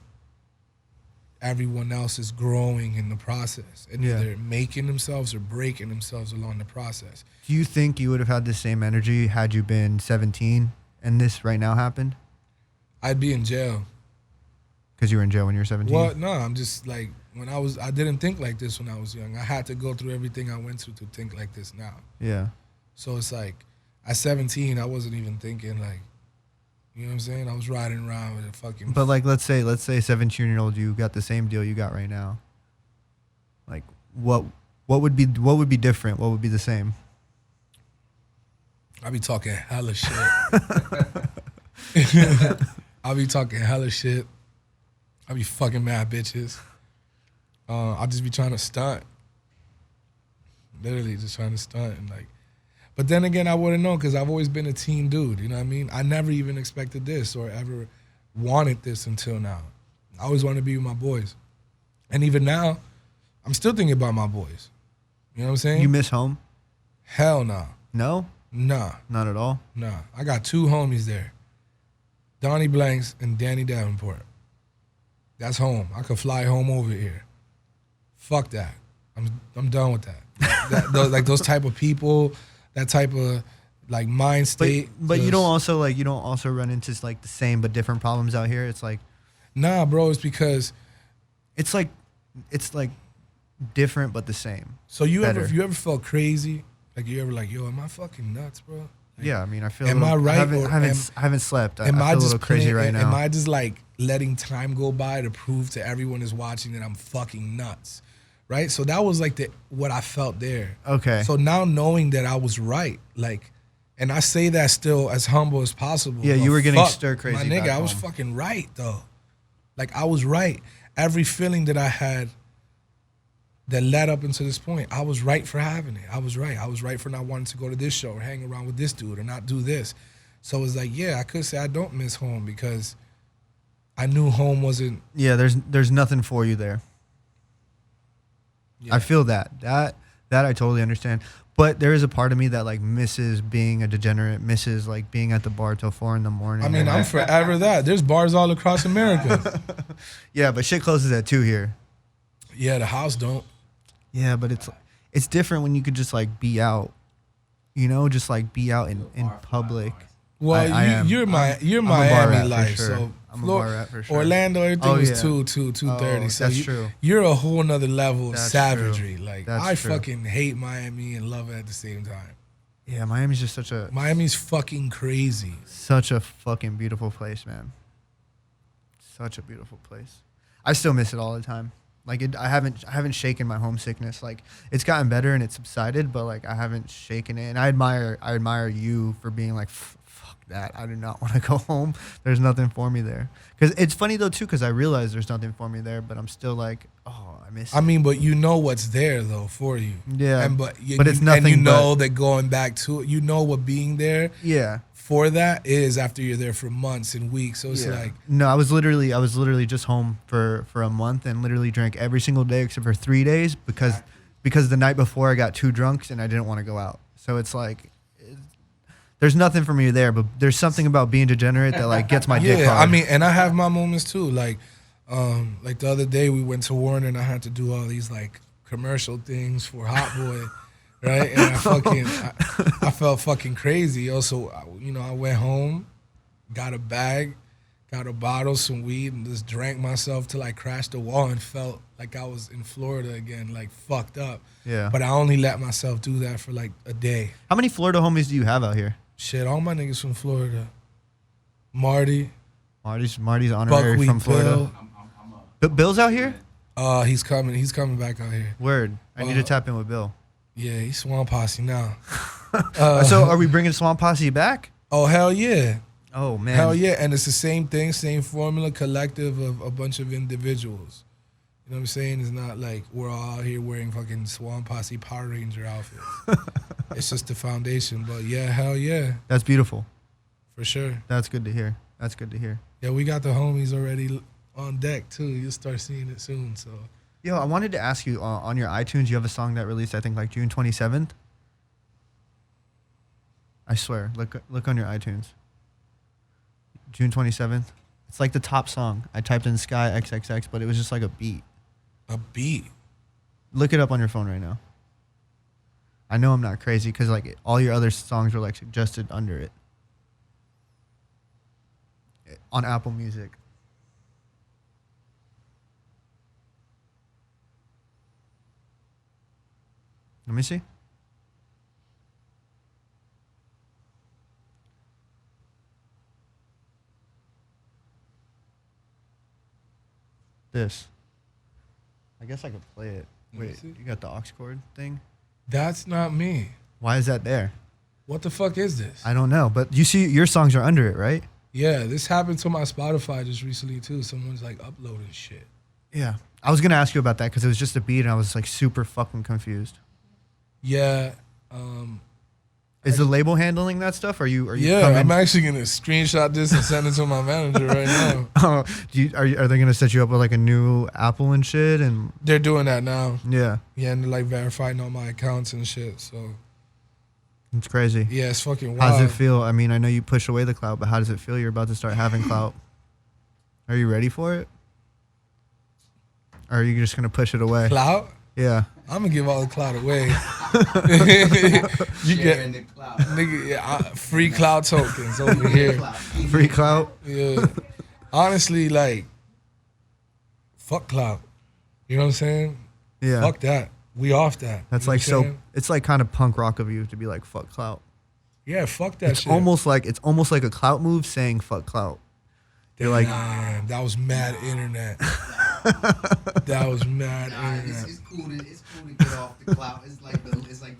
everyone else is growing in the process and either making themselves or breaking themselves along the process. Do you think you would have had the same energy had you been 17 and this right now happened? I'd be in jail. Because you were in jail when you were 17? Well, no, I'm just like, I didn't think like this when I was young. I had to go through everything I went through to think like this now. Yeah. So it's like, at 17, I wasn't even thinking like, you know what I'm saying? I was riding around with a fucking... But like, let's say 17-year-old you got the same deal you got right now. Like, what would be different? What would be the same? I be talking hella shit. I be talking hella shit. I be fucking mad bitches. I just be trying to stunt. Literally just trying to stunt and like. But then again, I wouldn't know because I've always been a team dude. You know what I mean? I never even expected this or ever wanted this until now. I always wanted to be with my boys, and even now, I'm still thinking about my boys. You know what I'm saying? You miss home? Hell no. No? Nah. Not at all? Nah. I got two homies there. Donnie Blanks and Danny Davenport. That's home. I could fly home over here. Fuck that. I'm done with that. Like those type of people, that type of like mind state. But you don't also run into like the same but different problems out here. It's like, nah, bro. It's because it's like different but the same. So you ever felt crazy? Like you ever like, yo, am I fucking nuts, bro? Like, yeah, I mean, I feel. Am I right? I haven't slept. I feel a little crazy right now. Am I just like letting time go by to prove to everyone who's watching that I'm fucking nuts, right? So that was like what I felt there. Okay. So now knowing that I was right, like, and I say that still as humble as possible. Yeah, you were getting stir crazy. My nigga, back I was home. fucking right though. Like I was right. Every feeling that I had that led up into this point, I was right for having it. I was right. I was right for not wanting to go to this show or hang around with this dude or not do this. So it's like, yeah, I could say I don't miss home because I knew home wasn't. Yeah, there's nothing for you there. Yeah. I feel that I totally understand. But there is a part of me that like misses being a degenerate, misses like being at the bar till 4 a.m. I mean, I'm forever that. There's bars all across America. Yeah, but shit closes at 2 here. Yeah, the house don't. Yeah, but it's different when you could just like be out, just like be out in public. Well, you're Miami life, sure. so I'm a bar rat for sure. Orlando, everything was 2:30. So that's true. You're a whole nother level of That's savagery. true. Like That's I true. fucking hate Miami and love it at the same time. Yeah, Miami's just Miami's fucking crazy. such a fucking beautiful place, man. Such a beautiful place. I still miss it all the time. Like I haven't shaken my homesickness. Like it's gotten better and it's subsided, but like I haven't shaken it. And I admire you for being like, fuck that. I do not want to go home. There's nothing for me there. Because it's funny though too, because I realize there's nothing for me there, but I'm still like, oh, I miss it. I mean, but you know what's there though for you. Yeah. But it's nothing. And you know that going back to it, you know what being there. Yeah. For that is after you're there for months and weeks. So it's like no, I was literally just home for a month and literally drank every single day except for 3 days because the night before I got too drunk and I didn't want to go out. So it's like there's nothing for me there, but there's something about being degenerate that like gets my dick hard. I mean, and I have my moments too. Like the other day we went to Warner and I had to do all these like commercial things for Hot Boy. Right, and I felt fucking crazy. Also, I went home, got a bag, got a bottle, some weed, and just drank myself till I crashed the wall and felt like I was in Florida again, like fucked up. Yeah. But I only let myself do that for like a day. How many Florida homies do you have out here? Shit, all my niggas from Florida. Marty's honorary Buckwheat from Florida. Bill's out here? He's coming back out here. Word. I need to tap in with Bill. Yeah, he's Swamp Posse now. So are we bringing Swamp Posse back? Oh, hell yeah. Oh man. Hell yeah, and it's the same thing, same formula, collective of a bunch of individuals. You know what I'm saying? It's not like we're all out here wearing fucking Swan Posse Power Ranger outfits. It's just the foundation. But yeah, hell yeah. That's beautiful. For sure. That's good to hear. That's good to hear. Yeah, we got the homies already on deck too. You'll start seeing it soon. So. Yo, I wanted to ask you, on your iTunes, you have a song that released, I think, like June 27th. I swear, look on your iTunes. June 27th. It's like the top song. I typed in SKYXXX, but it was just like a beat. A beat? Look it up on your phone right now. I know I'm not crazy because like all your other songs were like suggested under it. On Apple Music. Let me see. This. I guess I could play it. Wait, you got the aux cord thing? That's not me. Why is that there? What the fuck is this? I don't know, but you see your songs are under it, right? Yeah, this happened to my Spotify just recently too. Someone's like uploading shit. Yeah. I was going to ask you about that because it was just a beat and I was like super fucking confused. Yeah. Is the label handling that stuff? Are you yeah, coming? I'm actually going to screenshot this and send it to my manager right now. Oh, are they going to set you up with like a new Apple and shit? And they're doing that now. Yeah. Yeah, and they're like verifying all my accounts and shit. So it's crazy. yeah, it's fucking wild. How does it feel? I mean, I know you push away the clout, but how does it feel? You're about to start having clout. Are you ready for it? Or are you just going to push it away? Clout? Yeah. I'm gonna give all the clout away. You get the clout. nigga, yeah, free clout tokens over here. Free clout? Yeah. Honestly, like, fuck clout. You know what I'm saying? Yeah. Fuck that. We off that. That's You know like what I'm so. saying? It's like kind of punk rock of you to be like fuck clout. Yeah, fuck that It's shit. almost like a clout move saying fuck clout. You're like, Damn, that was mad internet. That was mad Nah, internet. it's cool to get off the clout. It's like the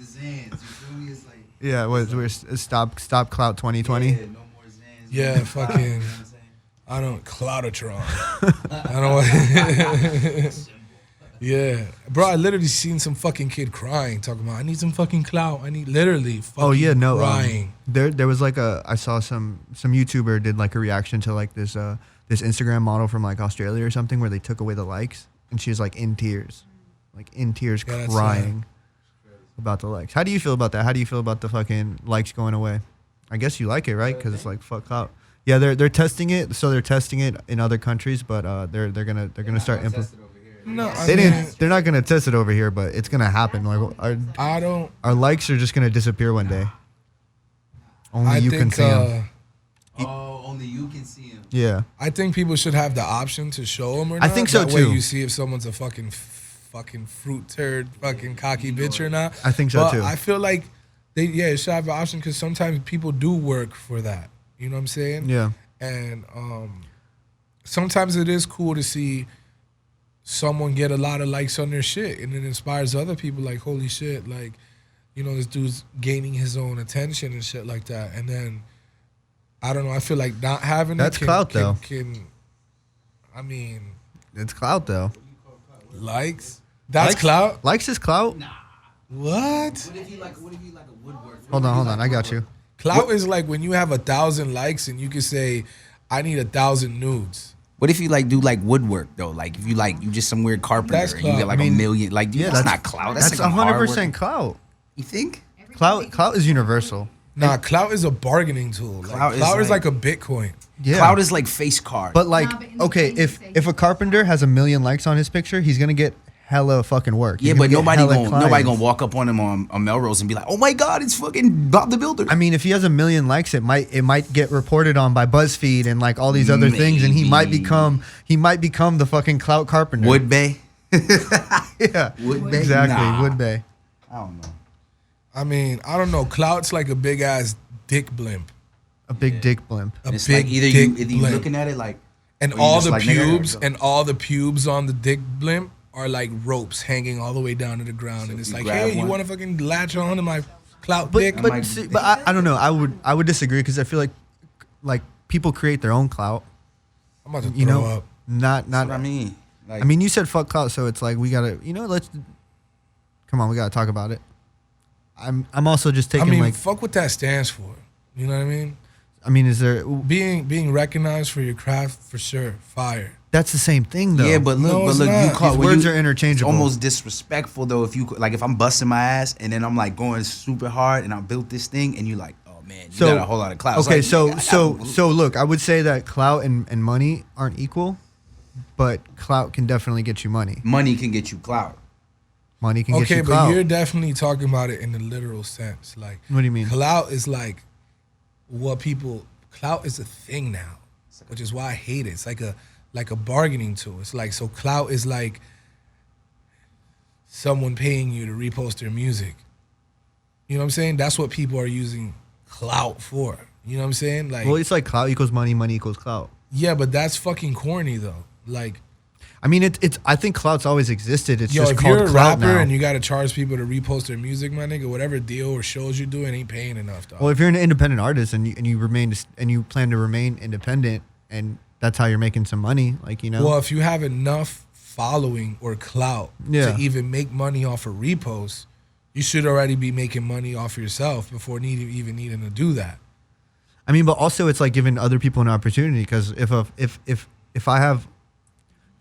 Zans. You feel me? It's like yeah, we're stop clout 2020. yeah, no more Zans. Yeah, no fucking- clout, you know what I'm saying? I don't Cloudatron. I don't. Yeah, bro. I literally seen some fucking kid crying, talking about I need some fucking clout. I need literally fucking Oh yeah, no. crying. There was like I saw some YouTuber did like a reaction to like this Instagram model from like Australia or something where they took away the likes and she's like in tears, Yeah, that's crying about the likes. How do you feel about that? How do you feel about the fucking likes going away? I guess you like it, right? Because it's like fuck out. Yeah, they're testing it. So they're testing it in other countries, but they're gonna start implementing. No, I They mean, didn't. They're not gonna test it over here, but it's gonna happen. Like I don't. our likes are just gonna disappear one day. Only I you think. can see them. Oh, only you can see him. Yeah. I think people should have the option to show them or not. I think so, that way too. you see if someone's a fucking fruit turd, fucking cocky bitch or not. I think so, but too. I feel like it should have an option because sometimes people do work for that. You know what I'm saying? Yeah. And sometimes it is cool to see someone get a lot of likes on their shit, and it inspires other people. Like, holy shit, like, you know, this dude's gaining his own attention and shit like that. And then I don't know. I feel like not having That's clout, though. I mean, It's clout though. likes. That's Likes- clout. Likes is clout. What? What if you like a woodwork? Hold on. I got you. Clout is like when you have 1,000 likes and you can say, "I need 1,000 nudes." What if you like do like woodwork though? Like if you like you just some weird carpenter That's and you clout. get like I mean, a million. Like Yeah, that's not clout. That's like 100% clout. You think? Clout is universal. Nah, clout is a bargaining tool. Clout Clout is is like a Bitcoin. Yeah. Clout is like face card. But like, Nah, but in the okay, thing you if say- if a carpenter has 1 million likes on his picture, he's gonna get hella fucking work. He's yeah, gonna but get nobody hella gonna clients. walk up on him on Melrose and be like, "Oh my God, it's fucking Bob the Builder." I mean, if he has 1 million likes, it might get reported on by BuzzFeed and like all these other things, and he might Maybe. become the fucking clout carpenter. Wood Bay. Yeah, Wood Bay? exactly. Nah. Wood Bay. I don't know. I mean, I don't know. Clout's like a big ass dick blimp. A big dick blimp. A It's big like either dick you blimp. looking at it like, And or you all just the like, nigga, pubes go. and all the pubes on the dick blimp are like ropes hanging all the way down to the ground. So and it's you like, grab hey, you one. want to fucking latch on to my clout dick? But like- see, but I don't know. I would disagree because I feel like people create their own clout. I'm about to You throw know, up. not. That's what I mean. Like, I mean, you said fuck clout, so it's like we gotta. Let's. Come on, we gotta talk about it. I'm also just taking like. Fuck what that stands for. You know what I mean? I mean, is there Being recognized for your craft, for sure, fire. That's the same thing, though. yeah, but look, No, it's not. you call These when words you- are interchangeable. It's almost disrespectful though if you like if I'm busting my ass and then I'm like going super hard and I built this thing and you like, oh man, you got a whole lot of clout. It's Okay, like, so nigga, so look, I would say that clout and money aren't equal, but clout can definitely get you money. money can get you clout. Money can get Okay, you but clout. you're definitely talking about it in the literal sense. Like, What do you mean? Clout is like what people. Clout is a thing now, which is why I hate it. It's like a bargaining tool. It's like, so clout is like someone paying you to repost their music. You know what I'm saying? That's what people are using clout for. You know what I'm saying? Like, Well, it's like clout equals money, money equals clout. yeah, but that's fucking corny though. Like, I mean, it's. I think clout's always existed. It's yo, just if called you're a clout rapper now. and you got to charge people to repost their music, my nigga, whatever deal or shows you're doing ain't paying enough, dog. Well, if you're an independent artist and you plan to remain independent, and that's how you're making some money, like Well, if you have enough following or clout Yeah. to even make money off of reposts, you should already be making money off yourself before even needing to do that. I mean, but also it's like giving other people an opportunity because if I have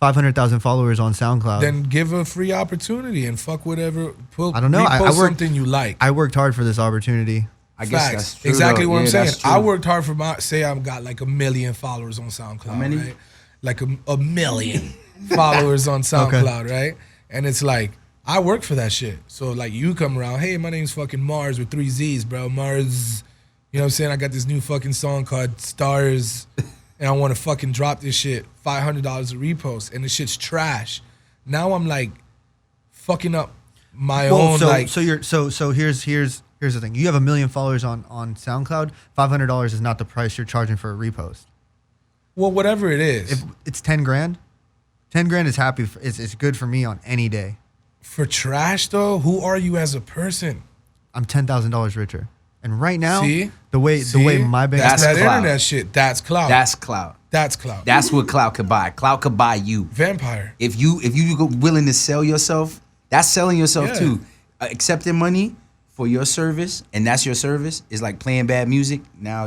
500,000 followers on SoundCloud, Then give a free opportunity and fuck whatever. I don't know. I Repost worked- something you like. I worked hard for this opportunity. I guess Facts. that's true. Exactly though. what I'm Yeah, saying. that's true. I worked hard for say I've got like 1 million followers on SoundCloud. How many? Right? Like a million followers on SoundCloud, right? And it's like, I work for that shit. So like you come around, hey, my name's fucking Mars with 3 Z's, bro. Mars, you know what I'm saying? I got this new fucking song called Stars and I want to fucking drop this shit, $500 a repost, and the shit's trash. Now I'm like fucking up my own so like. so here's the thing. You have 1 million followers on SoundCloud. $500 is not the price you're charging for a repost. Well, whatever it is. If it's 10 grand, 10 grand is happy. It's good for me on any day. For trash though, who are you as a person? I'm $10,000 richer. And right now, See? the way my bank That's that clout. internet shit. That's clout. That's clout. That's clout. That's what clout could buy. Clout could buy you. Vampire. If you go willing to sell yourself, that's selling yourself Yeah. too. Accepting money for your service, and that's your service, is like playing bad music. Now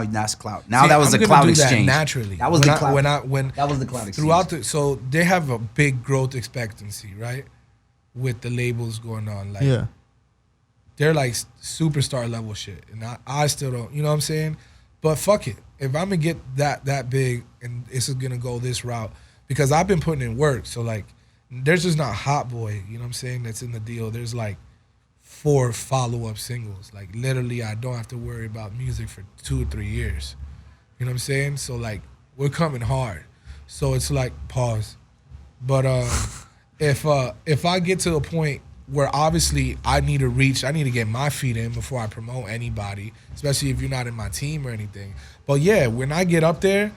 that's clout. Now See, that was I'm the gonna clout do exchange. That naturally. That was when the I- clout. when That was the clout exchange. throughout the, so they have a big growth expectancy, right? With the labels going on, like Yeah. they're like superstar level shit, and I still don't, you know what I'm saying? But fuck it, if I'm gonna get that big and this is gonna go this route, because I've been putting in work, so like there's just not Hot Boy, you know what I'm saying? That's in the deal. There's like 4 follow-up singles. Like literally, I don't have to worry about music for 2 or 3 years. You know what I'm saying? So like we're coming hard. So it's like pause. But if I get to a point where obviously I need to get my feet in before I promote anybody, especially if you're not in my team or anything. But yeah, when I get up there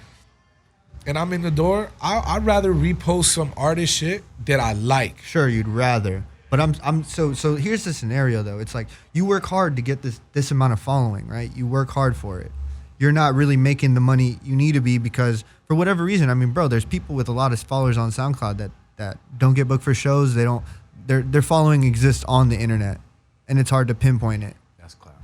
and I'm in the door, I'd rather repost some artist shit that I like. Sure, you'd rather. But so here's the scenario though. It's like you work hard to get this amount of following, right? You work hard for it. You're not really making the money you need to be because for whatever reason, I mean, bro, there's people with a lot of followers on SoundCloud that don't get booked for shows. Their following exists on the internet, and it's hard to pinpoint it. That's clout.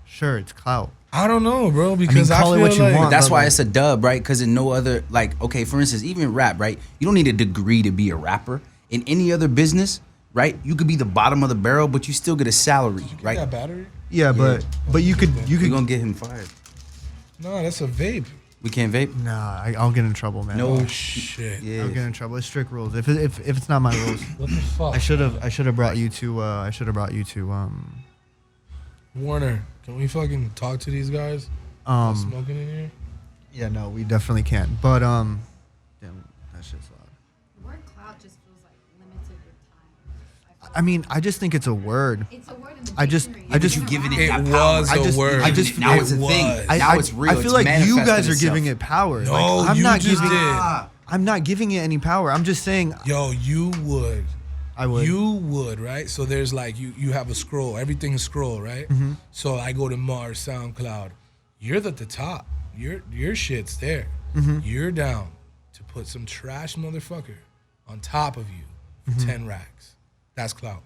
Sure, it's clout. I don't know, bro, because I, call it feel what you like want. That's but why like- it's a dub, right? Because in no other, like, okay, for instance, even rap, right? You don't need a degree to be a rapper. In any other business, right? You could be the bottom of the barrel, but you still get a salary, Get right? that battery? Yeah, but you could We're gonna get him fired. No, that's a vape. We can't vape. Nah, I'll get in trouble, man. No Shit. Yeah. I'll get in trouble. It's strict rules. If it's not my rules, What the fuck? I should have brought you to Warner, can we fucking talk to these guys? Not smoking in here? yeah, no, we definitely can't. But damn, that shit's loud. The word cloud just feels like limited with time. I mean, I just think it's a word. It's a word in the I just dictionary. giving it It that power. was I a just- word. I just- now it's a It thing. was. Now it's real. I feel It's like you manifested guys are itself. giving it power. No, like, I'm you not just giving. did. I'm not giving it any power. I'm just saying Yo, you would. I would. You would, right? So there's like you have a scroll. Everything's scroll, right? So I go to Mars SoundCloud. you're at the top. Your shit's there. You're down to put some trash motherfucker on top of you for 10 racks. That's clout.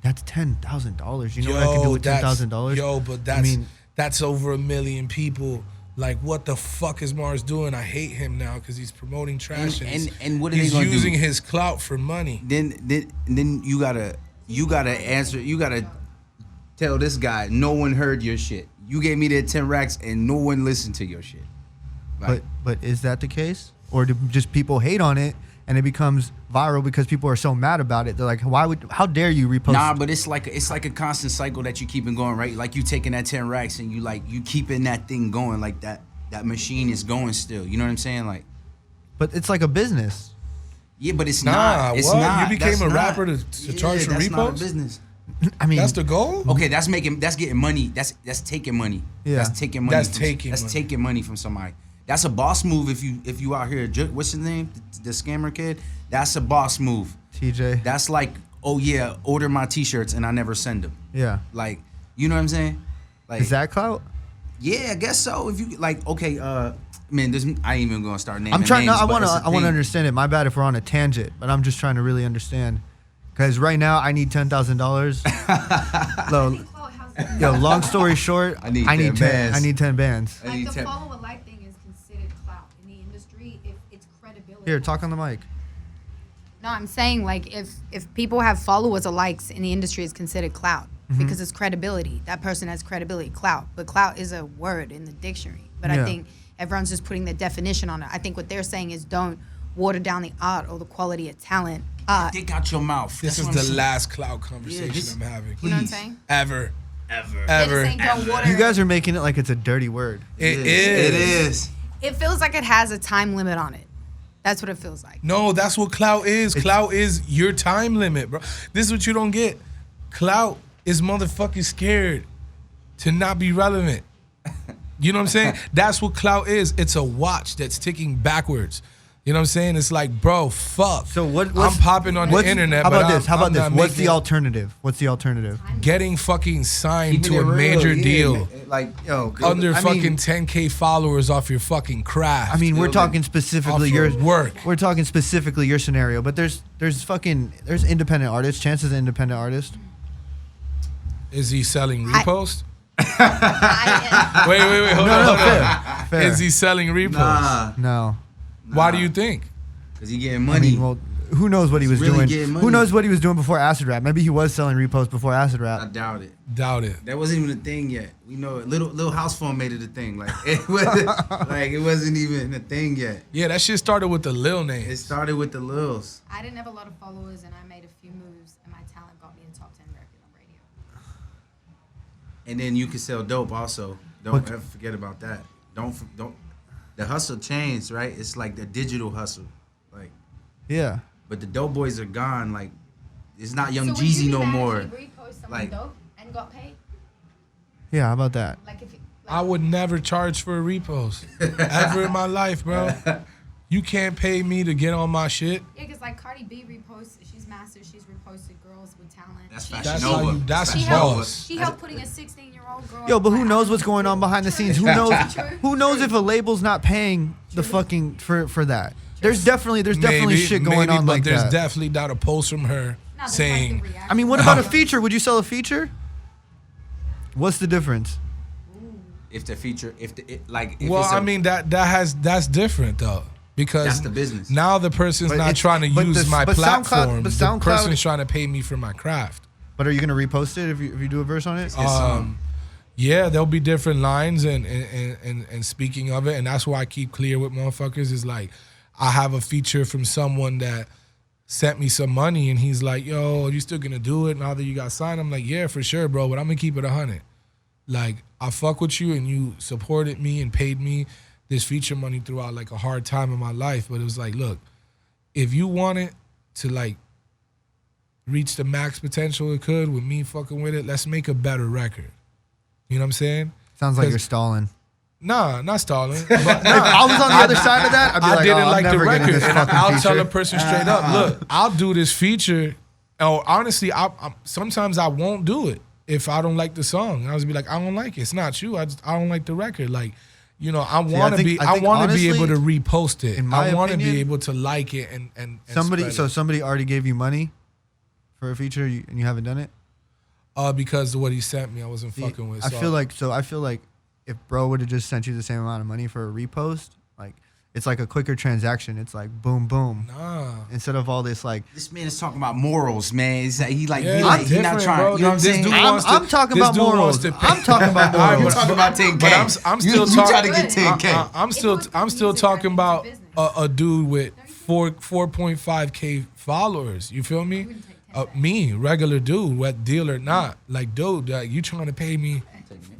That's $10,000. You know what I can do with $10,000? Yo, but that's over 1 million people. Like, what the fuck is Mars doing? I hate him now because he's promoting trash and what are he's they gonna using do? his clout for money. Then you gotta answer. You gotta tell this guy no one heard your shit. You gave me that 10 racks and no one listened to your shit. Like, But is that the case, or do just people hate on it and it becomes viral because people are so mad about it? They're like, how dare you repost? Nah, but it's like a constant cycle that you keeping going, right? Like you taking that 10 racks and you keeping that thing going, like that machine is going still. You know what I'm saying? Like, But it's like a business. yeah, but it's Nah, not. It's what? not. You became That's a not. rapper to charge for that's not a reposts? business. I mean, That's the goal? Okay, that's getting money. That's taking money. Yeah. That's taking money. That's from, taking That's money. taking money from somebody. That's a boss move if you out here. What's his name? The scammer kid. That's a boss move. TJ. That's like, oh yeah, order my T-shirts and I never send them. Yeah. Like, you know what I'm saying? Like, Is that clout? yeah, I guess so. If you like, okay, man, I ain't even gonna start naming. I'm trying. names, I but want it's a to. I want to thing. understand it. My bad if we're on a tangent, but I'm just trying to really understand. Because right now I need $10,000. Yo, long story short, I need 10 10. bands. I need 10 bands. I Like need the 10 follow a like thing is considered clout in the industry if it's credibility. Here, talk on the mic. No, I'm saying like if people have followers or likes in the industry, it's considered clout because it's credibility. That person has credibility, clout. But clout is a word in the dictionary. But Yeah. I think everyone's just putting the definition on it. I think what they're saying is don't water down the art or the quality of talent. Dick out your mouth. This That's is what the I'm saying. last clout conversation this- I'm having. You know what I'm Please. saying? Ever. They're just Ever. saying don't water. You guys are making it like it's a dirty word. It It is. is. It feels like it has a time limit on it. That's what it feels like. No, that's what clout is. Clout is your time limit, bro. This is what you don't get. Clout is motherfucking scared to not be relevant. You know what I'm saying? That's what clout is. It's a watch that's ticking backwards. You know what I'm saying? It's like, bro, fuck. So what? I'm popping on the internet. How about but this? How about I'm this? not What's the making- alternative? What's the alternative? Getting fucking signed Keeping to it a real, major yeah, deal. man. Like, yo, Under I fucking mean- 10K followers off your fucking craft. I mean, we're Still talking off specifically your your work. We're talking specifically your scenario, but there's independent artists. Chance's an independent artist. Is he selling repost? I, Wait, hold on, hold on. Fair. Is he selling repost? nah, No. Why do you think? because he getting I money. mean, well, who knows what he was Really doing? getting money. Who knows what he was doing before acid rap? Maybe he was selling reposts before acid I rap. doubt it. Doubt it. That wasn't even a thing yet. We know it. Little house phone made it a thing. Like it wasn't like it wasn't even a thing yet. Yeah, that shit started with the Lil name. It started with the Lils. I didn't have a lot of followers, and I made a few moves, and my talent got me a top 10 record on radio. And then you can sell dope also. Don't But- ever forget about that. Don't. The hustle changed, right? It's like the digital hustle, like. Yeah. But the dope boys are gone. Like, it's not Young So would Jeezy you be no mad if more. you repost someone Like- dope and got paid? Yeah. How about that? Like if you, I would never charge for a repost ever in my life, bro. You can't pay me to get on my shit. yeah, because like Cardi B reposts, she's massive, she's reposted girls with talent. That's She- Fashion That's Nova. how you. That's She Fashion helped, boss. she helped putting a 16-year-old girl. Yo, but who like, knows what's going on behind the scenes? Who knows? True. Who knows if a label's not paying the fucking for that? There's definitely shit going on but like there's that. definitely not a post from her No, that's saying, like the reaction. I mean, what about a feature? Would you sell a feature? What's the difference? If the feature, if well, it's a- I mean that's different though. Because That's the business. Now the person's But not it's- trying to but use the- my but SoundCloud- platform. but The SoundCloud- person's trying to pay me for my craft. But are you gonna repost it if you do a verse on it? Yeah, there'll be different lines and speaking of it, and that's why I keep clear with motherfuckers is like I have a feature from someone that sent me some money and he's like, yo, are you still gonna do it now that you got signed? I'm like, yeah, for sure, bro, but I'm gonna keep it 100. Like, I fuck with you and you supported me and paid me this feature money throughout like a hard time in my life. But it was like, look, if you wanted to like reach the max potential it could with me fucking with it, let's make a better record. You know what I'm saying? Sounds like 'Cause- you're stalling. Nah, not stalling. But If I was on the other side of that, I'd be I like, didn't oh, like I'm the never getting record. this And fucking I'll feature. tell a person straight up, look, I'll do this feature. Or honestly, sometimes I won't do it. if I don't like the song. I was be like, I don't like it. It's not you. I don't like the record. Like, you know, I want to be. I want to be able to repost it. I want to be able to like it and somebody. spread it. Somebody already gave you money for a feature and you haven't done it. Because of what he sent me, I wasn't fucking with. I feel like if bro would have just sent you the same amount of money for a repost, like it's like a quicker transaction. It's like boom, boom. Nah. Instead of all this like. This man is talking about morals, man. He I'm not different, trying. bro. You know what I'm saying? I'm talking about morals. I'm talking about morals. You're talking about 10K. But I'm still you talking. trying to get 10K. I'm still talking about a dude with 4.5K followers. You feel me? Me, regular dude, what deal or not. Like, dude, you trying to pay me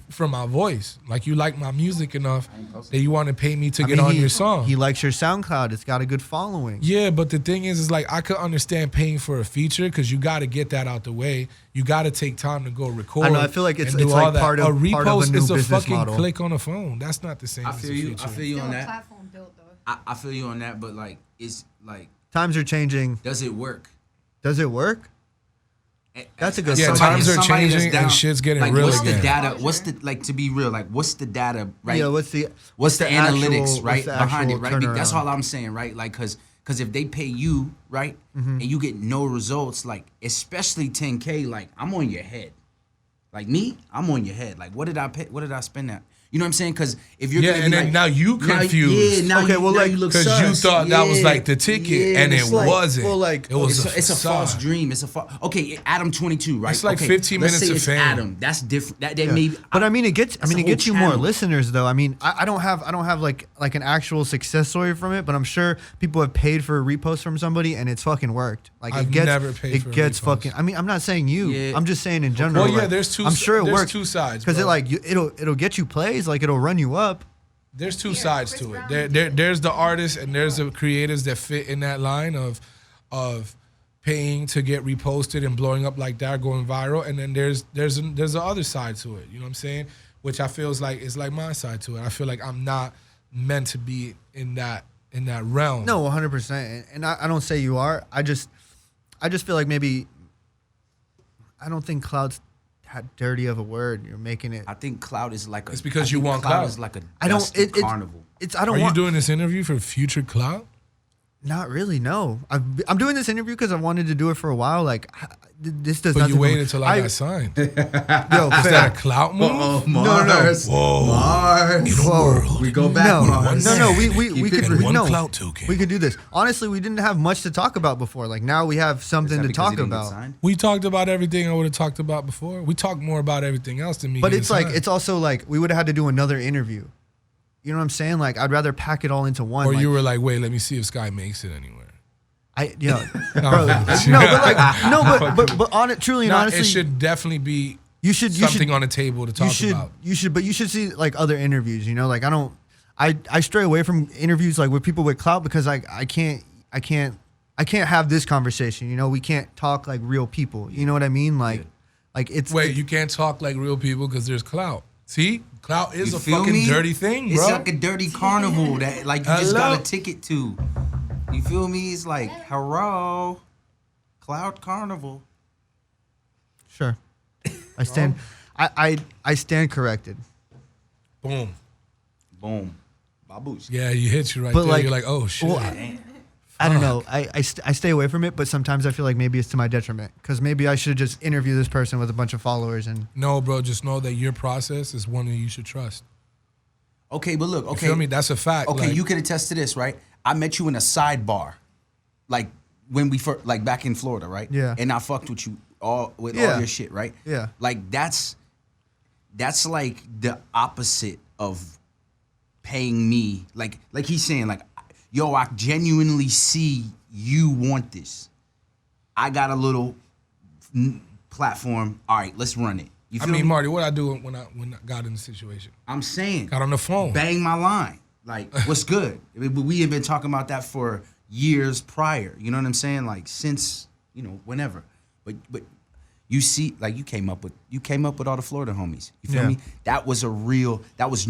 for my voice. Like, you like my music enough that you want to pay me to get on your song. He likes your SoundCloud. It's got a good following. Yeah, but the thing is like, I could understand paying for a feature because you got to get that out the way. You got to take time to go record. I know. I feel like it's and do like all that. part of a repost new is a business fucking model. click on a phone. That's not the same. I as feel a you. feature. I feel you on that. Platform built though. I feel you on that, but like, it's like, Times are changing. does it work? Does it work? That's a good. Yeah, somebody- times are somebody that's changing down. and shit's getting like, real what's again. the data? What's the, like, to be real? Like, what's the data? Right. Yeah. What's the analytics, actual- right, what's the behind it, actual right? That's turnaround? all I'm saying, right? Like, cause if they pay you, right, and you get no results, like, especially 10K, like, I'm on your head. Like me, I'm on your head. Like, what did I pay? What did I spend that? You know what I'm saying? Because if you're gonna be and then like, now you confused. now Okay, you, well, now like, you look Because you sus. thought that was like the ticket, and it it's like- wasn't. well, like, it was it's a false facade. dream. It's a okay. Adam 22, right? It's like okay, 15 let's minutes say of it's fame. Adam. That's different. That Yeah. maybe. But I mean, it gets. I that's mean, a it gets you whole more channel. listeners, though. I mean, I don't have like an actual success story from it, but I'm sure people have paid for a repost from somebody, and it's fucking worked. Like I've it gets, never paid for a gets repost. fucking. I mean, I'm not saying you. Yeah. I'm just saying in general. Well, yeah, like, there's two. I'm sure it there's works two sides because it bro. like it'll get you plays. Like it'll run you up. There's two Yeah, sides Chris to it. Brown There's the artists and there's the creators that fit in that line of paying to get reposted and blowing up like that, going viral. And then there's the other side to it. You know what I'm saying? Which I feel is like my side to it. I feel like I'm not meant to be in that realm. No, 100%. And I don't say you are. I just feel like maybe I don't think cloud's that dirty of a word. You're making it. I think cloud is like a. It's because I you think want cloud clout. is like a. I don't. dusty It's carnival. It's. I don't Are you want. doing this interview for future clout? Not really. No. I'm doing this interview because I wanted to do it for a while. Like this does But nothing. you for waited me. until I got signed. Is Yo, that a clout move? Mars. Whoa. Mars. Whoa. We go back. No, Mars. no. We Keep could it. One no. clout token. We could do this. Honestly, we didn't have much to talk about before. Like now we have Is something that to because talk he didn't get about. signed? We talked about everything I would have talked about before. We talked more about everything else than me. But getting it's like signed. it's also like we would have had to do another interview. You know what I'm saying? Like I'd rather pack it all into one. Or like, you were like, wait, let me see if Sky makes it anywhere. bro, No, but on it, truly and No, honestly, it should definitely be you should something on the table to talk about. You should see like other interviews. You know, like I stray away from interviews like with people with clout because I can't have this conversation. You know, we can't talk like real people. You know what I mean? Like it's Wait, you can't talk like real people because there's clout. See, clout is You a feel fucking me? dirty thing, bro. It's like a dirty carnival that like you just Hello? got a ticket to. You feel me? It's like, hello, Cloud Carnival. sure. I stand. I stand corrected. Boom. Boom. Babush. Yeah, you hit you right But there. like- You're like, oh shit. Well, I don't know. I stay away from it, but sometimes I feel like maybe it's to my detriment because maybe I should just interview this person with a bunch of followers and. No, bro, just know that your process is one that you should trust. Okay, but look, You okay. feel me? That's a fact. Okay, Like, you can attest to this, right? I met you in a sidebar, like when we first, like back in Florida, right? Yeah. And I fucked with you all Yeah. your shit, right? Yeah. Like that's like the opposite of paying me. Like he's saying, like, yo, I genuinely see you want this. I got a little platform. All right, let's run it. You I feel mean, me? Marty, what I do when I got in the situation? I'm saying, Got on the phone. bang my line. Like, what's good? I mean, we have been talking about that for years prior. You know what I'm saying? Like, since, whenever. But You see, like you came up with all the Florida homies. You feel Yeah. me?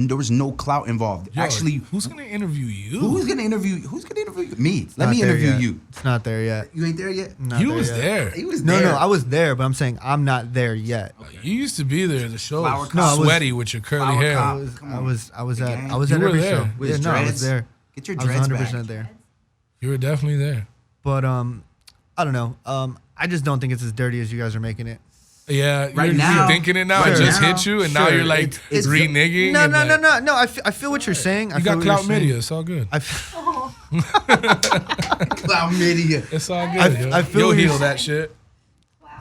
There was no clout involved. Yo, Actually, who's gonna interview you? who's gonna interview you? Me. Let Not me there interview yet. you. It's not there yet. You ain't there yet? Not You there was yet. there. He was No, there. no, I was there, but I'm saying I'm not there yet. You used to be there. The show Flower was cop. No, I was- sweaty with your curly Flower hair. cop. I was Come on. I was I was The at gang. I was You at were every there. show. With Yeah, his no, I was dreads. there. Get your I was dreads 100% back. there. You were definitely there. But I don't know. I just don't think it's as dirty as you guys are making it. Yeah, Right you're now- thinking it now. right It just now, hit you, and now sure, you're like it's- reneging. No, and no, like, no, no. I feel what you're saying. I You feel got what you're clout saying. media. It's all good. Cloud media. It's all good. I feel You'll what you're heal s- that shit.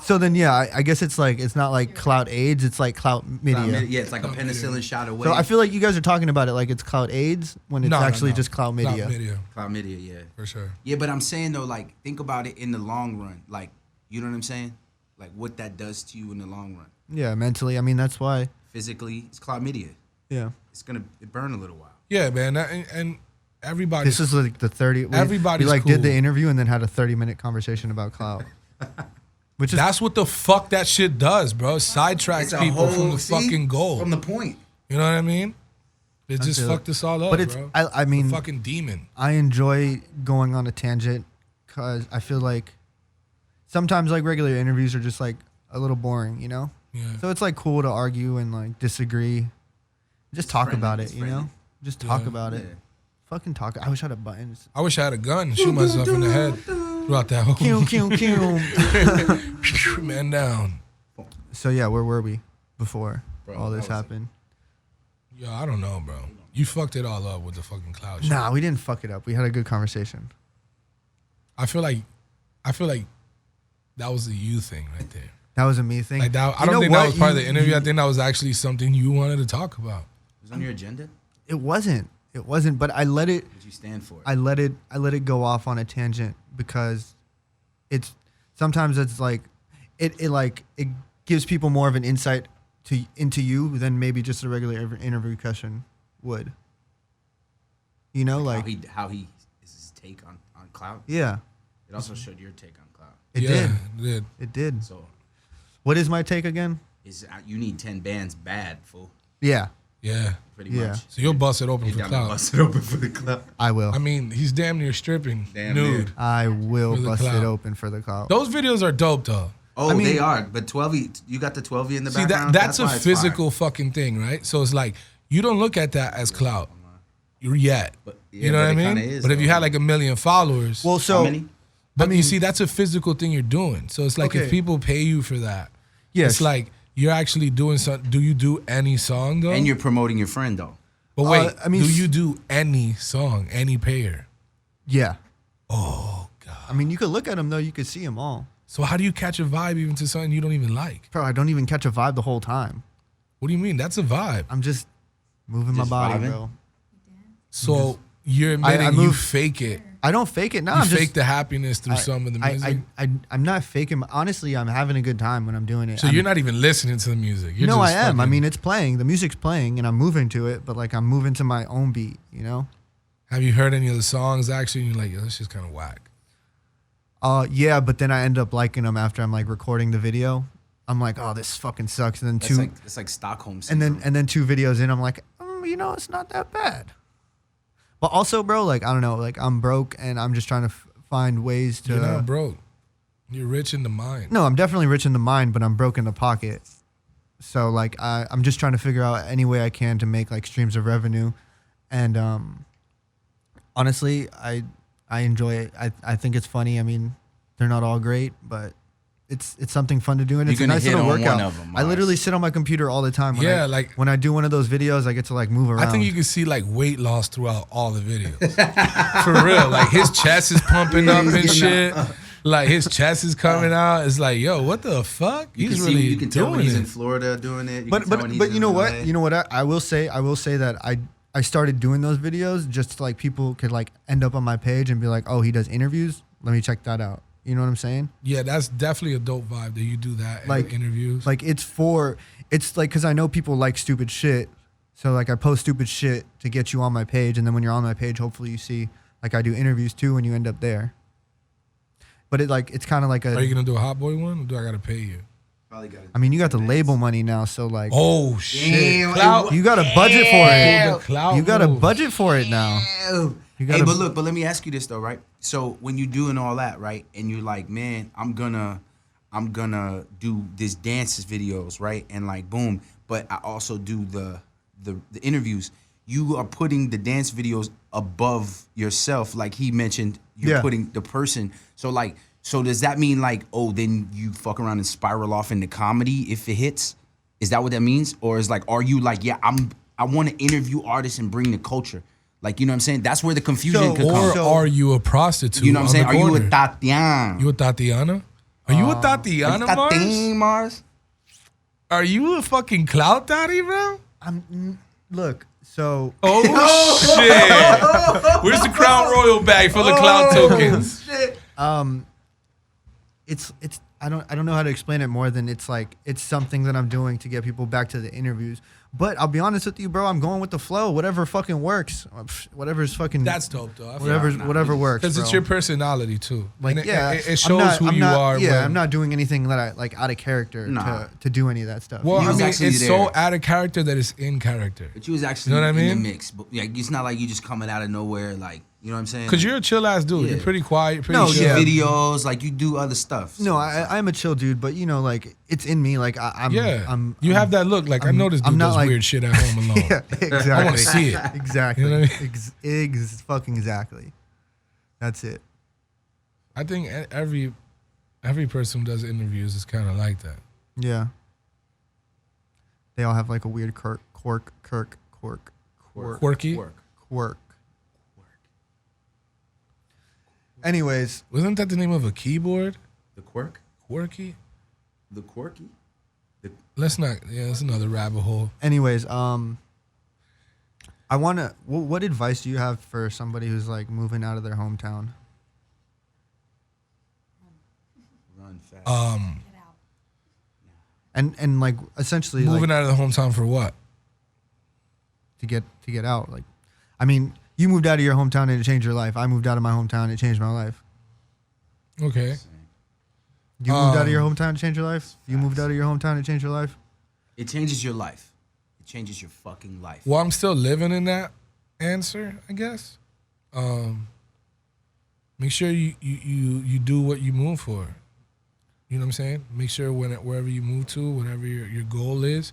So then, yeah, I guess it's like it's not like clout AIDS. It's like clout media. Yeah, it's like a penicillin shot away. So I feel like you guys are talking about it like it's clout AIDS when it's No, no, actually no. just clout media. Cloud media, yeah. for sure. Yeah, but I'm saying though, like, think about it in the long run. Like, you know what I'm saying? Like, what that does to you in the long run. Yeah, mentally. I mean, that's why. Physically, it's cloud media. Yeah. It's gonna burn a little while. Yeah, man, and everybody. This is like the 30. Everybody's we like did the cool. interview and then had a 30-minute conversation about clout. Which is That's what the fuck that shit does, bro. Sidetracks It's a people from whole- the see? fucking goal. From the point. You know what I mean? It just feel fucked us all up, But it's bro. I mean The fucking demon. I enjoy going on a tangent because I feel like sometimes like regular interviews are just like a little boring, you know? Yeah. So it's like cool to argue and like disagree. Just talk friendly, about it, it's you know? friendly. Just talk Yeah. about it. Yeah. Fucking talk. I wish I had a button. I wish I had a gun and shoot myself in the head throughout that whole Kill, kill, kill. man down. So yeah, where were we before Bro, all this that was- happened? Yo, I don't know, bro. You fucked it all up with the fucking cloud shit. Nah, we didn't fuck it up. We had a good conversation. I feel like that was a you thing right there. That was a me thing. Like that, I You don't know think what? that was part of the You- interview. I you- think that was actually something you wanted to talk about. It was on your agenda. It wasn't. It wasn't. But I let it. What you stand for? I let it go off on a tangent because it's sometimes it's like it gives people more of an insight into you than maybe just a regular interview question would. You know, like how he is his take on cloud. yeah, It also showed your take on cloud. it Yeah, did. it did. It did. So What is my take again? is you need 10 bands bad, fool. Yeah, Yeah. Pretty Yeah. much. So you'll bust it open You for got to cloud. bust it open for the cloud. I will. I mean, he's damn near stripping Damn nude. near. I will For the bust clout. it open for the clout. Those videos are dope though. Oh, I mean- they are. But 12E, you got the 12E in the See background. that's a why it's physical fucking thing, right? So it's like you don't look at that as clout. You're yet. But- you yeah, know but what I it mean? kinda is, But if you though. had like 1 million followers, Well, fire. so How many? but mean- you see, that's a physical thing you're doing. So it's like if Okay. people pay you for that, yes, it's like you're actually doing something. Do you do any song though? And you're promoting your friend, though. but wait, I mean, do you do any song, any payer? yeah. Oh god. I mean, you could look at them though. You could see them all. So how do you catch a vibe even to something you don't even like? Bro, I don't even catch a vibe the whole time. What do you mean? That's a vibe. I'm just moving Just my body, vibing? bro. So you're admitting I you move- fake it. I don't fake it. No, You I'm fake just. the happiness through some of the music. I'm not faking. Honestly, I'm having a good time when I'm doing it. So I'm- you're not even listening to the music. You're No, I just am. I fucking- mean, it's playing. The music's playing, and I'm moving to it. But like, I'm moving to my own beat. You know? have you heard any of the songs actually? And you're like, yo, this shit's kind of whack. Yeah. But then I end up liking them after I'm like recording the video. I'm like, oh, this fucking sucks. And then It's like Stockholm and syndrome. then 2 videos in, I'm like, you know, it's not that bad. But also, bro, like I don't know, like I'm broke, and I'm just trying to find ways to. You're not broke. You're rich in the mind. No, I'm definitely rich in the mind, but I'm broke in the pocket. So like I'm just trying to figure out any way I can to make like streams of revenue, and honestly, I enjoy it. I think it's funny. I mean, they're not all great, but it's something fun to do, and You're it's a gonna nice hit little on workout. one of 'em, I literally Mars. sit on my computer all the time. When Yeah, I, like- when I do one of those videos, I get to like move around. I think you can see like weight loss throughout all the videos. For real. Like his chest is pumping up and shit. Like his chest is coming out. It's like, yo, what the fuck? He's really you can tell when doing he's in it. Florida doing it. You But can tell when he's but in you know LA. what? You know what? I will say that I started doing those videos just to, like people could like end up on my page and be like, oh, he does interviews. Let me check that out. You know what I'm saying? Yeah, that's definitely a dope vibe that you do that Like in interviews. Like it's like because I know people like stupid shit. So like I post stupid shit to get you on my page, and then when you're on my page, hopefully you see like I do interviews too, and you end up there. But it's kind of like Are a you gonna do a hot boy one, or do I gotta pay you? Probably got. I mean, you got the label money now, so like, Oh shit! Damn, Clout. you got a budget for The it. clout You got a move. budget for it now. Ew. You Hey, gotta- but look, but let me ask you this though, right? So when you're doing all that, right, and you're like, man, I'm gonna do this dances videos, right, and like, boom. But I also do the interviews. You are putting the dance videos above yourself, like he mentioned. You're Yeah. putting the person. So like, so does that mean like, oh, then you fuck around and spiral off into comedy if it hits? Is that what that means, or is like, are you like, yeah, I want to interview artists and bring the culture? Like, you know what I'm saying? That's where the confusion could Or come. are you a prostitute? You know what I'm on saying? the Are you a corner? Tatiana? You a Tatiana? Are you a Tatiana, Mars? Tatiana, Mars? Are you a fucking clout daddy, bro? Look, so Oh shit! Where's the Crown Royal bag full of clout tokens? it's I don't know how to explain it more than it's like it's something that I'm doing to get people back to the interviews. But I'll be honest with you, bro. I'm going with the flow. Whatever fucking works. Whatever's fucking. That's dope, though. Whatever works. Because it's bro. your personality too. Like, And yeah, it shows who I'm you not, are. Yeah, when- I'm not doing anything that I like out of character Nah. to do any of that stuff. Well, He I was mean, actually it's there. so out of character that it's in character. But you was actually You know what I in mean? the mix. But like, it's not like you just coming out of nowhere. Like, you know what I'm saying? Because you're a chill ass dude. Yeah. You're pretty quiet. Pretty No, chill. yeah. videos, like you do other stuff. No, I'm a chill dude, but you know, like it's in me. Like I'm. Yeah. You have that look. Like, I know this I'm dude not does like- weird shit at home alone. Yeah, exactly. I want to see it. Exactly. You know what I mean? Fucking exactly. That's it. I think every person who does interviews is kind of like that. Yeah. They all have like a weird quirk. Quirky. Quirk. Anyways, Wasn't that the name of a keyboard? The quirk, Quirky. the quirky. Let's not. Yeah, that's another rabbit hole. I want to. What advice do you have for somebody who's like moving out of their hometown? Run fast. And like essentially Moving like, out of the hometown for what? to get out. Like, I mean, you moved out of your hometown and it changed your life. I moved out of my hometown and it changed my life. Okay. You moved out of your hometown to change your life? You moved out of your hometown to change your life? It changes your life. It changes your fucking life. Well, I'm still living in that answer, I guess. Make sure you do what you move for. You know what I'm saying? Make sure wherever you move to, whatever your goal is,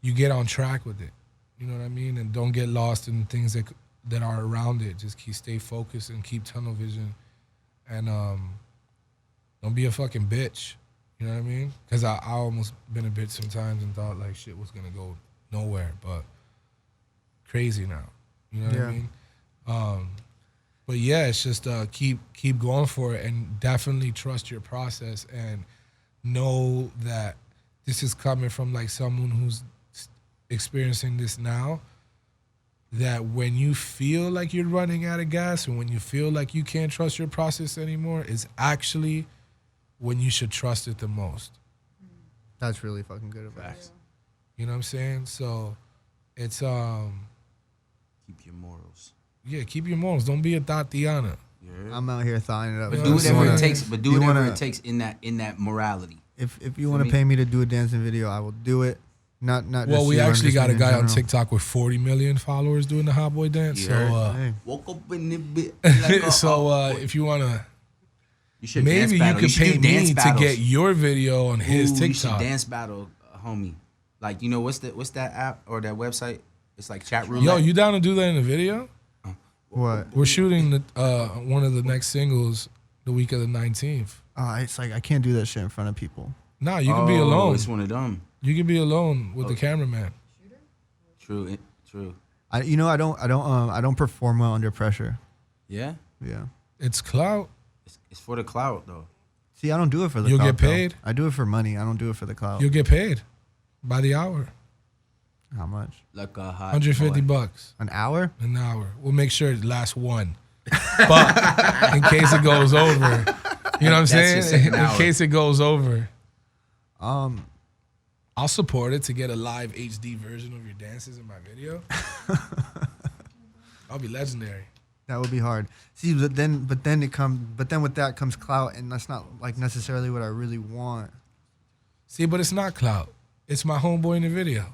you get on track with it. You know what I mean? And don't get lost in things that are around it. Just stay focused and keep tunnel vision. And don't be a fucking bitch. You know what I mean? Because I almost been a bitch sometimes and thought like shit was gonna go nowhere, but crazy now. You know what I mean? But yeah, it's just keep going for it and definitely trust your process and know that this is coming from like someone who's experiencing this now. That when you feel like you're running out of gas and when you feel like you can't trust your process anymore, is actually when you should trust it the most. That's really fucking good advice. You know what I'm saying? So it's Keep your morals. yeah, keep your morals. Don't be a Tatiana. I'm out here thawing it up. But Yeah, do so whatever you it takes. But do you whatever wanna- it takes in that morality. If you want to pay me to do a dancing video, I will do it. Not Well, just we you, I'm actually just got a in guy on general. TikTok with 40 million followers doing the hot boy dance. So Hey. Woke up in the bit. Like, if you wanna, you should maybe dance you battle. could should pay do dance me battles. to get your video on his Ooh, you should TikTok. dance battle, homie. Like, you know what's that app or that website? It's like chat roulette. Yo, you down to do that in the video? What? We're shooting one of the next singles the week of the 19th. It's like I can't do that shit in front of people. Nah, you can be alone. It's one of them. You can be alone with the cameraman. True. I don't perform well under pressure. Yeah. Yeah. It's clout. It's for the clout though. See, I don't do it for the You'll clout, get paid? though. I do it for money. I don't do it for the clout. You'll get paid by the hour. How much? Like a hot 150 boy. bucks An hour? an hour. We'll make sure it lasts one. But in case it goes over, you know what I'm That's your saying? second In hour. case it goes over, Um, I'll support it to get a live HD version of your dances in my video. I'll be legendary. that would be hard. See, but then with that comes clout, and that's not like necessarily what I really want. See, but it's not clout. It's my homeboy in the video.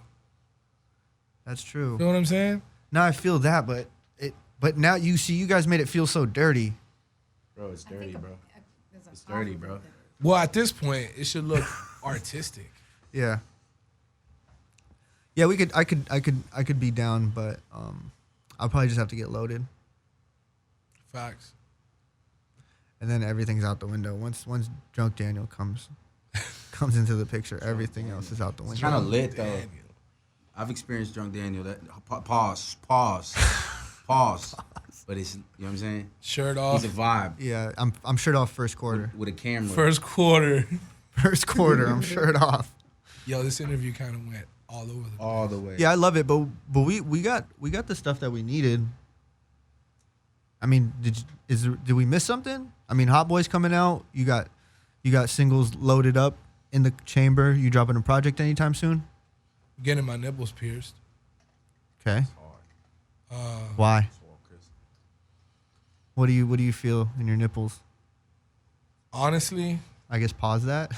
That's true. You know what I'm saying? Now I feel that, but now you see, you guys made it feel so dirty. Bro, it's dirty, bro. It's dirty, bro. Well, at this point, it should look artistic. Yeah. Yeah, I could be down, but I'll probably just have to get loaded, Facts. and then everything's out the window. Once Drunk Daniel comes into the picture, everything else is out the window. It's kind of lit though. I've experienced Drunk Daniel. That pause. But it's, you know what I'm saying? Shirt off. He's a vibe Yeah, I'm shirt off first quarter. with a camera. First quarter. First quarter, I'm shirt off. Yo, this interview kind of went all over the place. all the way. Yeah, I love it, but we got the stuff that we needed. I mean, did we miss something? I mean, Hot Boy's coming out. You got singles loaded up in the chamber. You dropping a project anytime soon? Getting my nipples pierced. Okay. Why? What do you feel in your nipples? Honestly, I guess pause that.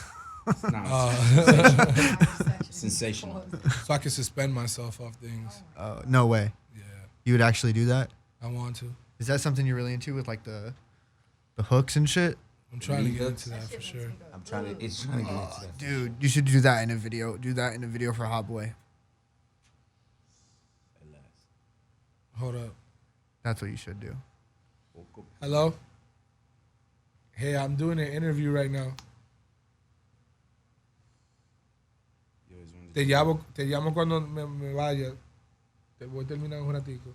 Sensational. so I can suspend myself off things. No way. Yeah, You would actually do that? I want to. Is that something you're really into with like the hooks and shit? I'm trying to get into that for sure. It's trying to get into that. Dude, you should do that in a video. Do that in a video for Hot Boy. Hold up. That's what you should do. Hello? Hey, I'm doing an interview right now. Te llamo cuando me vaya. Te voy a terminar un ratico.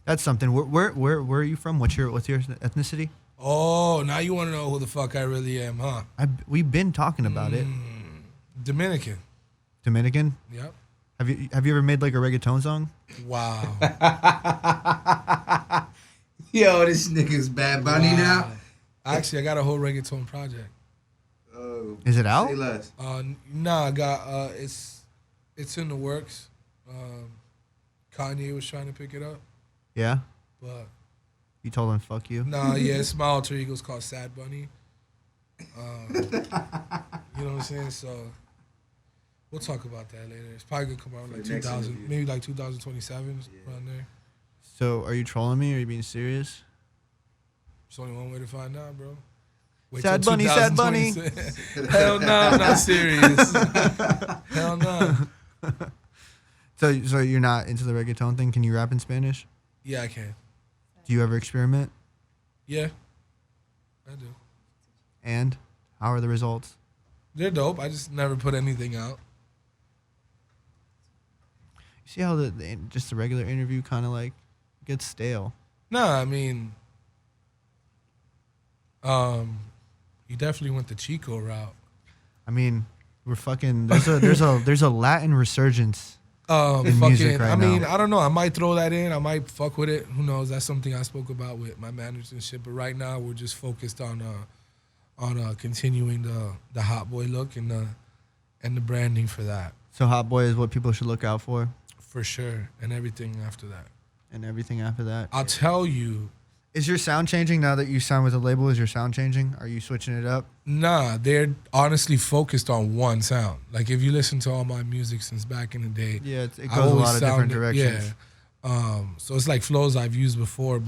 That's something. Where are you from? What's your ethnicity? Oh, now you want to know who the fuck I really am, huh? We've been talking about it. Dominican. Dominican. Yep. Have you ever made like a reggaeton song? Wow. Yo, this nigga's Bad Bunny now. Actually, I got a whole reggaeton project. Is it out? Say less. Nah, I got it's in the works. Kanye was trying to pick it up, Yeah. but You told him fuck you. nah, yeah, it's my alter ego. It's called Sad Bunny. You know what I'm saying? So we'll talk about that later. It's probably gonna come out like the next 2000, interview. maybe like 2027 around there. So are you trolling me? Or are you being serious? There's only one way to find out, bro. Wait Sad till Bunny, Sad Bunny. 2026. Hell no, I'm not serious. Hell no. So you're not into the reggaeton thing? Can you rap in Spanish? Yeah, I can. Do you ever experiment? Yeah, I do. And how are the results? They're dope. I just never put anything out. You see how just the regular interview kind of like gets stale. Nah, I mean, you definitely went the Chico route. I mean, we're fucking. There's a Latin resurgence. In music Fucking, right I mean, now. I don't know. I might throw that in. I might fuck with it. Who knows? That's something I spoke about with my managers and shit. But right now, we're just focused on continuing the Hot Boy look and the branding for that, So Hot Boy is what people should look out for, for sure, and everything after that. and everything after that. I'll tell you. Is your sound changing now that you signed with a label? Is your sound changing? Are you switching it up? Nah, they're honestly focused on one sound. Like if you listen to all my music since back in the day, Yeah, it I goes a always lot of different sounded- directions. Yeah. So it's like flows I've used before,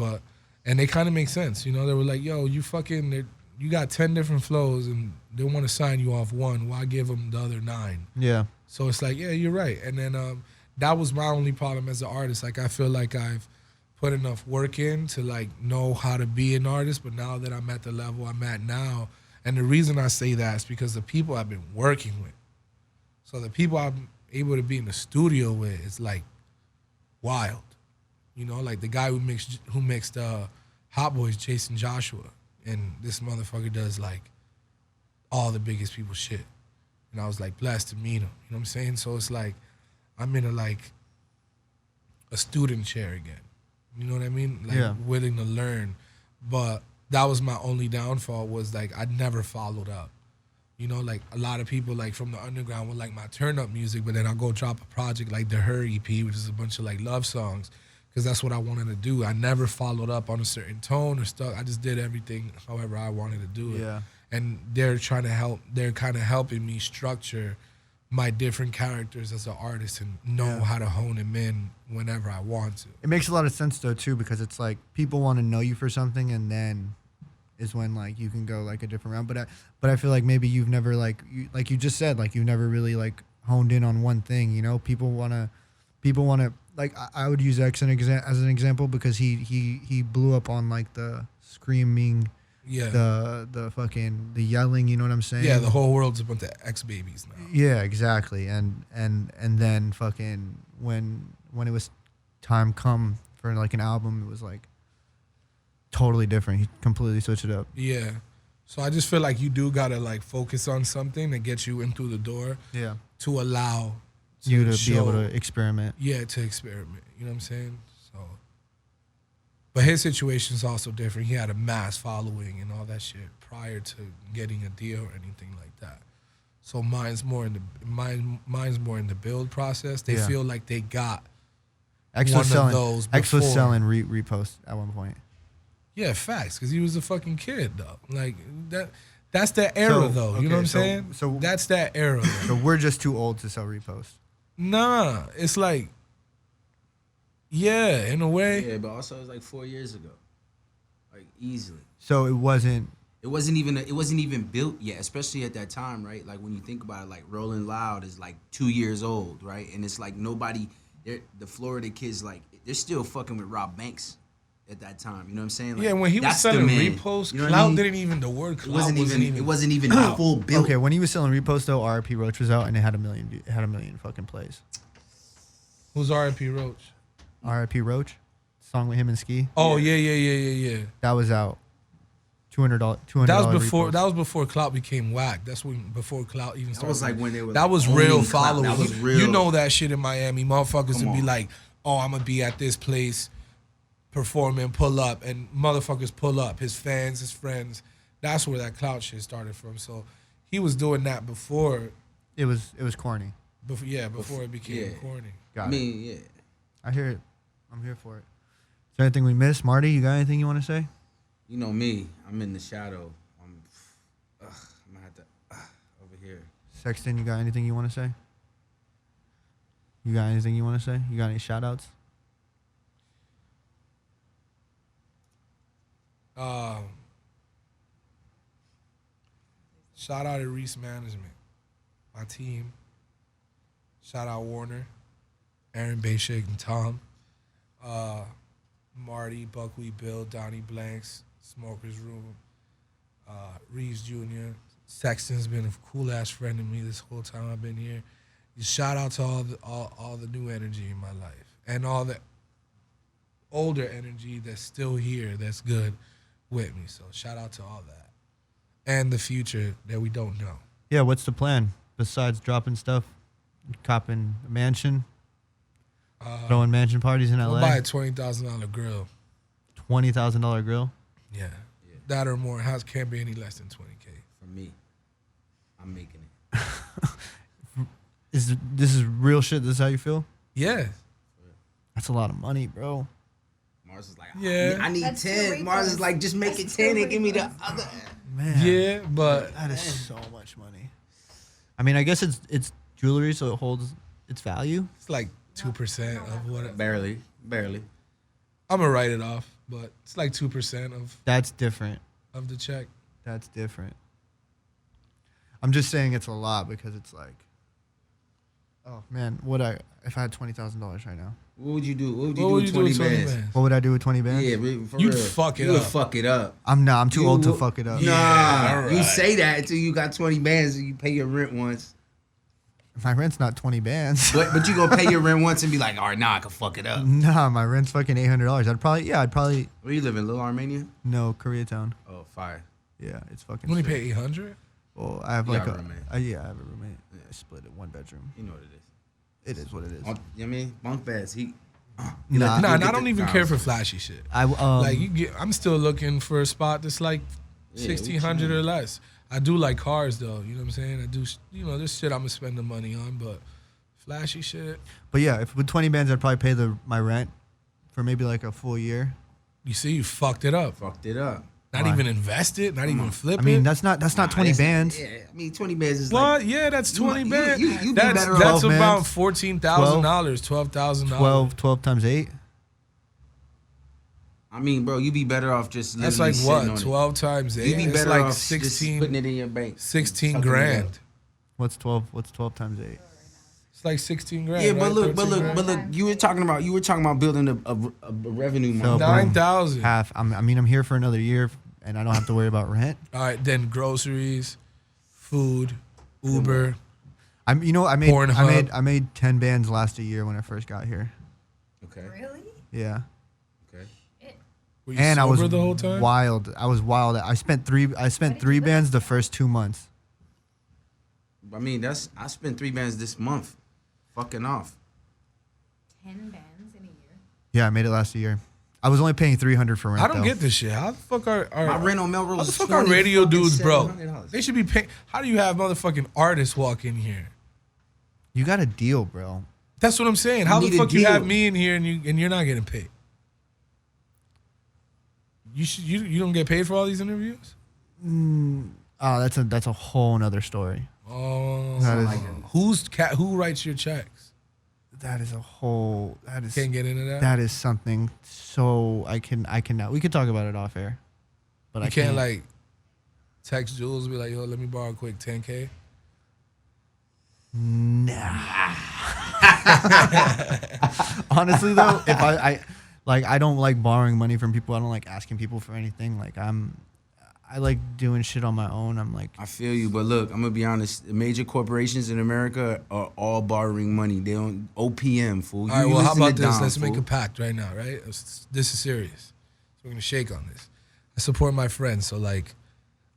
and they kind of make sense. You know, they were like, "Yo, you got 10 different flows, and they want to sign you off one. Why give them the other 9?" Yeah. So it's like, yeah, you're right. And then that was my only problem as an artist. Like I feel like I've put enough work in to like know how to be an artist, but now that I'm at the level I'm at now, and the reason I say that is because the people I've been working with. So the people I'm able to be in the studio with is like wild. You know, like the guy who mixed Hot Boys, Jason Joshua, and this motherfucker does like all the biggest people shit. And I was like blessed to meet him. You know what I'm saying? So it's like I'm in a student chair again. You know what I mean? Like Yeah. willing to learn. But that was my only downfall was like I never followed up. You know, like a lot of people like from the underground would like my turn up music, but then I'll go drop a project like the Her EP, which is a bunch of like love songs, because that's what I wanted to do. I never followed up on a certain tone or stuff. I just did everything however I wanted to do it. Yeah. and they're trying to help. They're kind of helping me structure my different characters as an artist and know how to hone them in whenever I want to. It makes a lot of sense though too, because it's like people want to know you for something, and then is when like you can go like a different route. But I feel like maybe you've never like you just said, like you've never really like honed in on one thing. You know, people wanna like I would use X as an example because he blew up on like the screaming, the fucking the yelling. You know what I'm saying? Yeah, the whole world's a bunch of X babies now. Yeah, exactly. And then fucking when it was time come for like an album, it was like totally different. He completely switched it up. Yeah. So I just feel like you do gotta like focus on something that gets you in through the door. Yeah. To allow You to be able to experiment. Yeah, to experiment. You know what I'm saying? So, but his situation is also different. He had a mass following and all that shit prior to getting a deal or anything like that. So mine's more in the build process. They feel like they got X one was selling, of those X was before. selling reposts at one point. Yeah, facts. Because he was a fucking kid though. Like that. That's that era though. You know what I'm saying? So that's that era. So we're just too old to sell reposts. Nah, it's like, yeah, in a way. Yeah, but also it was like 4 years ago, like easily. So it wasn't even built yet, especially at that time, right? Like when you think about it, like Rolling Loud is like 2 years old, right? And it's like nobody, the Florida kids, like they're still fucking with Rob Banks at that time. You know what I'm saying? Like, yeah, when he was that's the selling man. reposts, You know what Clout I mean? didn't even, the word Clout It wasn't even full built. okay. When he was selling reposts though, RIP Roach was out and it had a million fucking plays. Who's R.I.P. Roach? RIP Roach, song with him and Ski. Oh yeah. That was out. $200. That was before. repost. That was before Clout became whack. That's when before Clout even started. That was like when they were. That like, was owning real Clout. followers. That was real. You know that shit in Miami, motherfuckers Come would be on. like, "Oh, I'm gonna be at this place, performing, pull up," and motherfuckers pull up. His fans, his friends. That's where that Clout shit started from. So he was doing that before. It was corny. Before it became corny. Got it. yeah. I hear it. I'm here for it. Is there anything we missed? Marty, you got anything you want to say? You know me. I'm in the shadow. I'm gonna have to over here. Sexton, you got anything you want to say? You got anything you want to say? You got any shout outs? Shout out to Reese Management, my team. Shout out Warner, Aaron Bayshig and Tom, Marty, Buckwheat Bill, Donnie Blanks, Smoker's Room, Reese Jr. Sexton's been a cool ass friend to me this whole time I've been here. Shout out to all the new energy in my life and all the older energy that's still here that's good with me. So shout out to all that. And the future that we don't know. Yeah, what's the plan besides dropping stuff, copping a mansion, throwing mansion parties in We'll LA? buy a $20,000 grill. $20,000 grill. Yeah. That or more. House can't be any less than $20K. For me, I'm making it. This is real shit? This is how you feel? Yeah. That's a lot of money, bro. Mars is like, Yeah. I need That's 10. two Mars is repos. like, just make That's it 10 two and give me the repos. other. Man. Yeah, but That is so much money. I mean, I guess it's jewelry, so it holds its value. it's like 2% of what Barely. I'm gonna write it off, but it's like 2% That's different. of the check. That's different. I'm just saying it's a lot because it's like, oh man, if I had $20,000 right now? What would you do? What would you What do would with you do 20 with 20 bands? bands? What would I do with 20 bands? Yeah, for You'd real. fuck it You would up. fuck it up. I'm too old to would- fuck it up. Yeah. Nah, alright. you say that until you got 20 bands and you pay your rent once. My rent's not 20 bands. But you gonna pay your rent once and be like, all right, now I can fuck it up. Nah, my rent's fucking $800. I'd probably Where you live in, Little Armenia? no, Koreatown. Oh, fire. Yeah, it's fucking You only sick. pay 800. Well, I have You like got a a roommate. yeah, I have a roommate. I split it, one bedroom. You know what it is. It is what it is. You know what I mean? Bunk beds. Nah, Nah, get I don't the- even nah, care for flashy shit. I I'm still looking for a spot that's like Yeah, 1,600 what you or less. I do like cars though. You know what I'm saying? I do. There's shit I'm gonna spend the money on, but flashy shit. But yeah, if with 20 bands, I'd probably pay my rent for maybe like a full year. You see, you fucked it up. Fucked it up. Not Why? even invest it. Not even flip I mean, it. that's not 20 bands. Yeah, I mean 20 bands is What? like Yeah, that's 20 you- bands. you be That's better off. 12 about bands. $14,000, $12,000. 12 times 8. I mean, bro, you be better off just That's literally like sitting on what? it. 12 times 8. You be It's better like off just 16, putting it in your bank. 16 Tucking it grand. up. What's 12? What's 12 times 8? It's like 16 grand. Yeah, right? but look, 13 grand. you were talking about building a revenue So, model. boom. 9,000. Half. I'm here for another year, and I don't have to worry about rent. All right, then groceries, food, Uber. I made Pornhub. I made 10 bands last a year when I first got here. Okay. Really? Yeah. Okay. Were you And I sober was the whole time? wild. I was wild. I spent three bands the first 2 months. I mean, I spent 3 bands this month, fucking off. 10 bands in a year. Yeah, I made it last year. I was only paying $300 for rent. I don't though. get this shit. How the fuck are My rent on Melrose how the is fuck are radio dudes broke? $700. They should be paying. How do you have motherfucking artists walk in here? You got a deal, bro. That's what I'm saying. How the need a fuck you have deal. me in here and you're not getting paid? You don't get paid for all these interviews? Oh, that's a whole nother story. Oh, That is who writes your checks? that is a whole that is Can't get into that. that is something. So I cannot. We could talk about it off air, but You I can't like text Jules and be like, yo, let me borrow a quick 10K. Nah. Honestly though, if I don't like borrowing money from people. I don't like asking people for anything. Like I like doing shit on my own. I'm like, I feel you, but look, I'm gonna be honest. The major corporations in America are all borrowing money. They don't OPM, fool. All right, well, how listen to about this? Dom, Let's make fool. a pact right now, right? This is serious. So we're gonna shake on this. I support my friends, so like,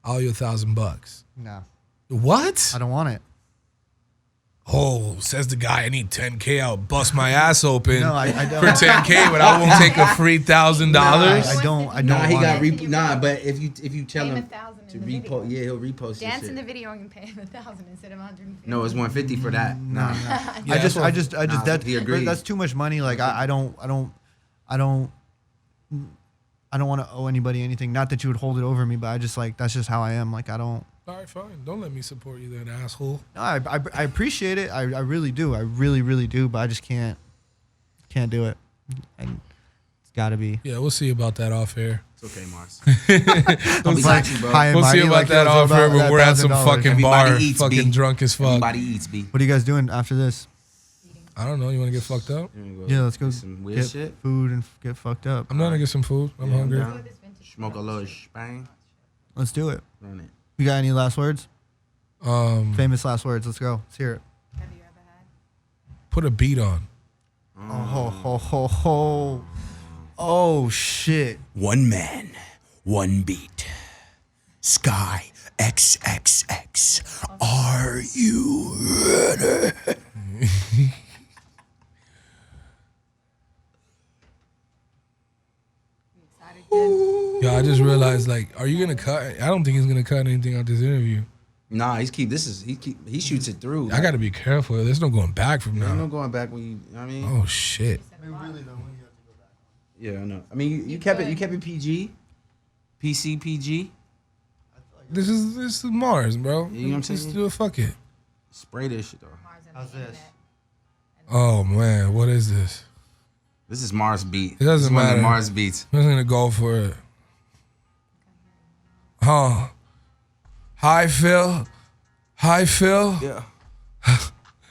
I'll owe you $1,000. nah, What? I don't want it. Oh, says the guy. I need 10K. I'll bust my ass open No, I don't. for 10K, but I won't take a free $1,000. I don't Nah, he want got it. but if you tell Pay him him 1,000 to in the repost, video. yeah, he'll repost your Dance shit. in the video and pay him 1,000 instead of 150. No, it's 150 for that. Nah. Yeah, I just Nah, that's he agreed. that's too much money. Like I don't want to owe anybody anything. Not that you would hold it over me, but I just like that's just how I am. Like I don't. All right, fine. Don't let me support you then, asshole. No, I appreciate it. I really do. I really do. But I just can't do it. And it's got to be. Yeah, we'll see about that off air. It's okay, Mars. It's be like got you, bro. high and We'll see mighty, about like, that yo, off it's air about when we're at some $1,000. fucking Everybody bar, eats, fucking B. drunk as fuck. Everybody eats, B. What are you guys doing after this? I don't know. You want to get fucked up? Yeah, let's go get some weird get shit. food and get fucked up. I'm gonna get some food. I'm Yeah, hungry. down. Smoke a little bang. Let's do it. Run it. You got any last words? Famous last words. Let's go. Let's hear it. Have you ever had? Put a beat on. Oh ho ho ho. Oh shit. One man, one beat. SKYXXX. Are you ready? Excited kid? Yo, I just realized, like, are you gonna cut? I don't think he's gonna cut anything out this interview. Nah, he shoots it through. I gotta be careful. There's no going back from There's no now. going back when you. I mean, Oh shit. yeah, I know. I mean, you kept it PG, PC PG. This is Mars, bro. You know what I'm Just saying? do it. Fuck it. Spray this shit though. How's this? Oh man, what is this? This is Mars beat. It doesn't This is one of the matter. Mars beats. I'm gonna go for it. Huh? Hi Phil. Hi Phil. Yeah.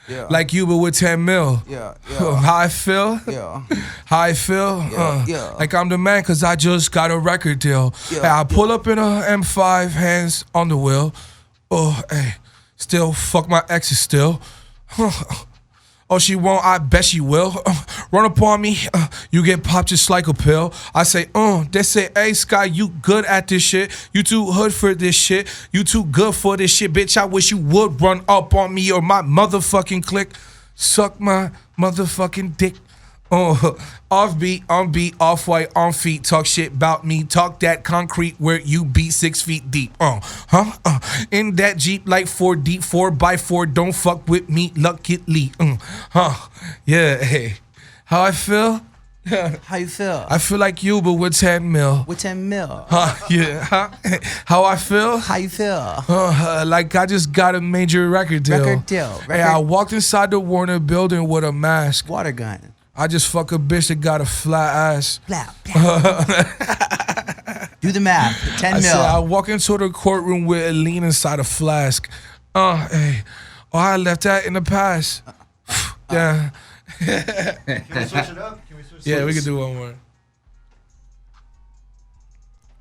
Yeah. Like you, but with 10 mil. Yeah. Hi Phil. Yeah. Hi Phil. yeah. Like I'm the man cause I just got a record deal. Yeah, Hey, I pull up in a M5, hands on the wheel. Oh, hey, still fuck my exes still. Oh, she won't, I bet she will. Run up on me, you get popped just like a pill. I say, they say, hey, Sky, you good at this shit. You too hood for this shit. You too good for this shit, bitch. I wish you would run up on me or my motherfucking click. Suck my motherfucking dick. Off beat, on beat, off white, on feet. Talk shit about me. Talk that concrete where you be 6 feet deep. In that Jeep like 4 deep, 4x4. Don't fuck with me, luckily. Yeah, hey. How I feel? How you feel? I feel like you, but with 10 mil. With 10 mil. Yeah. How I feel? How you feel? Like I just got a major record deal. Record deal. Hey, I walked inside the Warner building with a mask. Water gun. I just fuck a bitch that got a flat ass. Blah, blah. Do the math. 10 I mil. said I walk into the courtroom with a lean inside a flask. Hey. Oh, I left that in the past. Yeah. Can we switch it up? Yeah, we could do one more.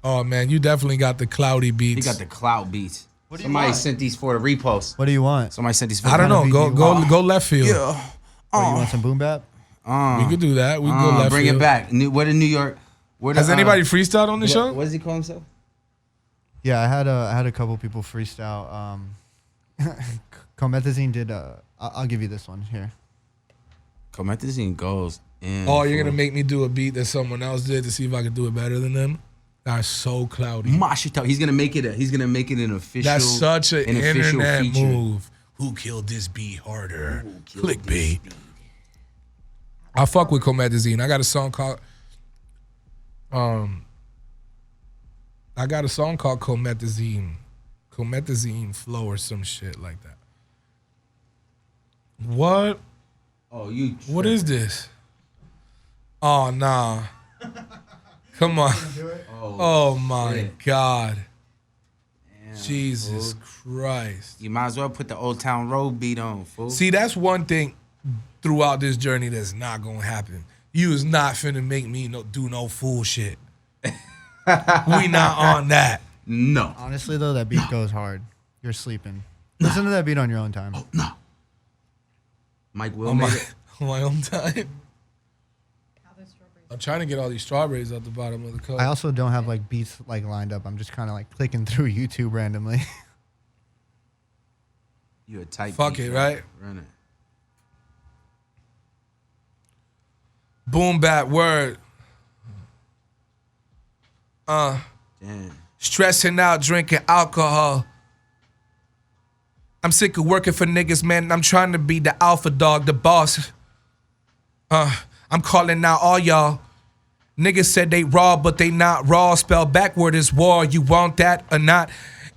Oh man, you definitely got the cloudy beats. He got the cloud beats. What do you Somebody want? sent these for the repost. What do you want? Somebody sent these for I don't know. beat Go do you go want? go left field. Yeah. What, you want some boom bap? We could do that. We could go left Bring field. it back. What in New York? Where Has anybody freestyled on the show? What does he call himself? Yeah, I had a couple people freestyle. Comethazine did. I'll give you this one here. Comethazine goes in. Oh, you're gonna make me do a beat that someone else did to see if I could do it better than them? That's so cloudy. Mashita. He's gonna make it an official. That's such an official internet feature. move. Who killed this beat harder? Clickbait. I fuck with Comethazine. I got a song called Comethazine. Comethazine Flow or some shit like that. What? Oh, you. What is this? Oh nah. Come on. Oh my God. Damn, Jesus fool. Christ. You might as well put the Old Town Road beat on, fool. See, that's one thing throughout this journey that's not gonna happen. You is not finna make me do no fool shit. We not on that. No. Honestly, though, that beat goes hard. You're sleeping. Listen to that beat on your own time. No. Mike Will On made my, it. on my own time. I'm trying to get all these strawberries out the bottom of the cup. I also don't have like beats like lined up. I'm just kind of like clicking through YouTube randomly. You a tight Fuck beat, it, right? Run it. Boom bap word. Damn. Stressing out, drinking alcohol. I'm sick of working for niggas, man. I'm trying to be the alpha dog, the boss. I'm calling out all y'all. Niggas said they raw, but they not raw. Spell backward is war. You want that or not?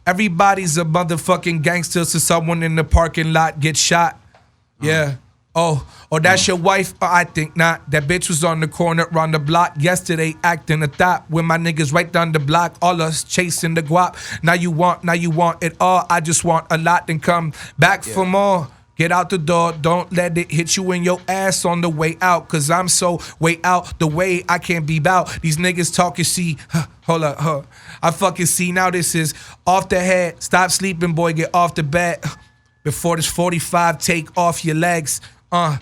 Everybody's a motherfucking gangster, so someone in the parking lot gets shot. Yeah. Oh, or that's your wife? I think not. That bitch was on the corner around the block yesterday acting a thought. When my niggas right down the block, all us chasing the guap. Now you want it all. I just want a lot and come back for more. Get out the door, don't let it hit you in your ass on the way out. Cause I'm so way out the way I can't be bout. These niggas talking, see, hold up, I fucking see now this is off the head. Stop sleeping, boy, get off the bed. Before this 45, take off your legs. The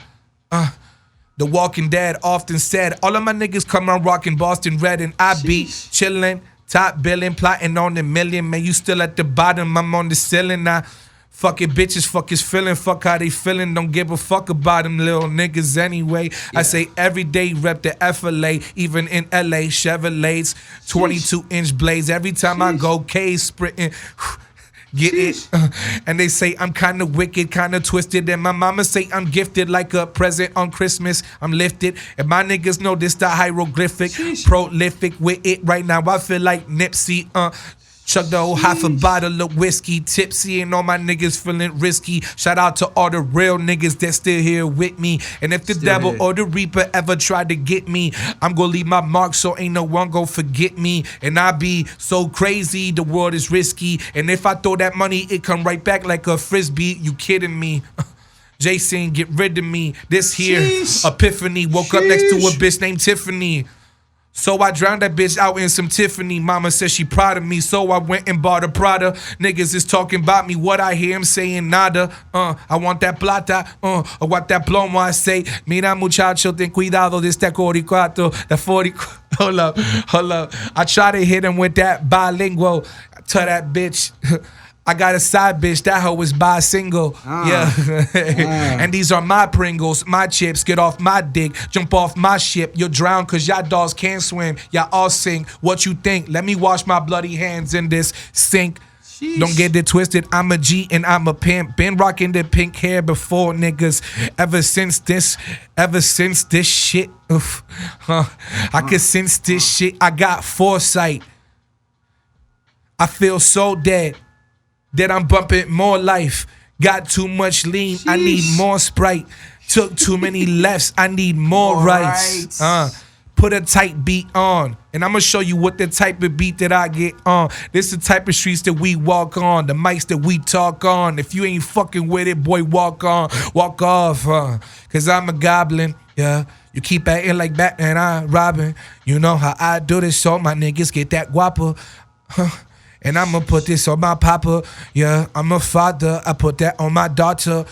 Walking Dead often said, all of my niggas come on rocking Boston Red and I be chillin', top billing, plotting on the million. Man, you still at the bottom, I'm on the ceiling now. Fuck it, bitches, fuck his feeling, fuck how they feeling. Don't give a fuck about them little niggas anyway. Yeah. I say every day rep the FLA, even in LA, Chevrolets, 22-inch blades. Every time I go K sprinting, get it? And they say I'm kind of wicked, kind of twisted. And my mama say I'm gifted like a present on Christmas. I'm lifted. And my niggas know this the hieroglyphic. Prolific with it right now. I feel like Nipsey, chug the whole half a bottle of whiskey, tipsy, and all my niggas feeling risky. Shout out to all the real niggas that still here with me. And if the devil or the reaper ever tried to get me, I'm gonna leave my mark so ain't no one gonna forget me. And I be so crazy, the world is risky. And if I throw that money, it come right back like a frisbee. You kidding me? Jason, get rid of me. This here, epiphany. Woke up next to a bitch named Tiffany. So I drowned that bitch out in some Tiffany. Mama said she proud of me, so I went and bought a Prada. Niggas is talking about me, what I hear him saying nada. I want that plata, I want that plomo. I say, mira muchacho, ten cuidado de este 44, that 40. Hold up. I try to hit him with that bilingual. I tell that bitch, I got a side bitch, that hoe is bi-single. Yeah. And these are my Pringles, my chips. Get off my dick, jump off my ship. You'll drown cause y'all dogs can't swim. Y'all all sing, what you think? Let me wash my bloody hands in this sink. Don't get it twisted, I'm a G and I'm a pimp. Been rocking the pink hair before niggas. Ever since this shit, I could sense this shit. I got foresight. I feel so dead that I'm bumping more life. Got too much lean, I need more Sprite. Took too many lefts, I need more rights. Put a tight beat on, and I'm gonna show you what the type of beat that I get on. This the type of streets that we walk on, the mics that we talk on. If you ain't fucking with it, boy, walk on, walk off, cause I'm a goblin, yeah. You keep acting like Batman, I'm Robin. You know how I do this, so my niggas get that guapa, and I'ma put this on my papa, yeah. I'm a father, I put that on my daughter,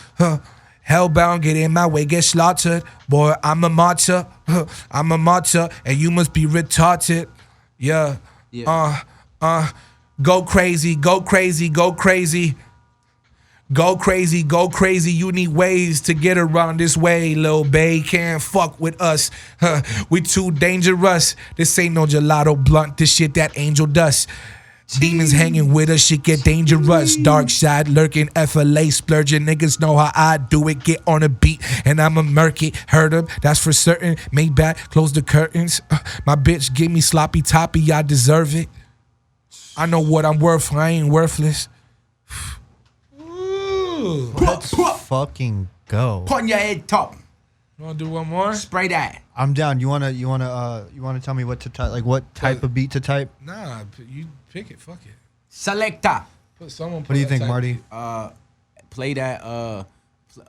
Hellbound, get in my way, get slaughtered. Boy, I'm a martyr. I'm a martyr, and you must be retarded. Yeah. Go crazy, go crazy, go crazy. Go crazy, go crazy. You need ways to get around this way, lil' bae. Can't fuck with us. We too dangerous. This ain't no gelato blunt. This shit that angel dust. Demons hanging with us, shit get dangerous. Dark side lurking, FLA splurging. Niggas know how I do it. Get on a beat and I'ma murk it. Heard him, that's for certain. Maybach, close the curtains. My bitch give me sloppy toppy, I deserve it. I know what I'm worth, I ain't worthless. Let's fucking go. Put on your head top. You wanna do one more? Spray that. I'm down. You wanna tell me what to type? Like what type of beat to type? Nah, you pick it. Fuck it. Selecta. Someone. What do you think, Marty? Play that.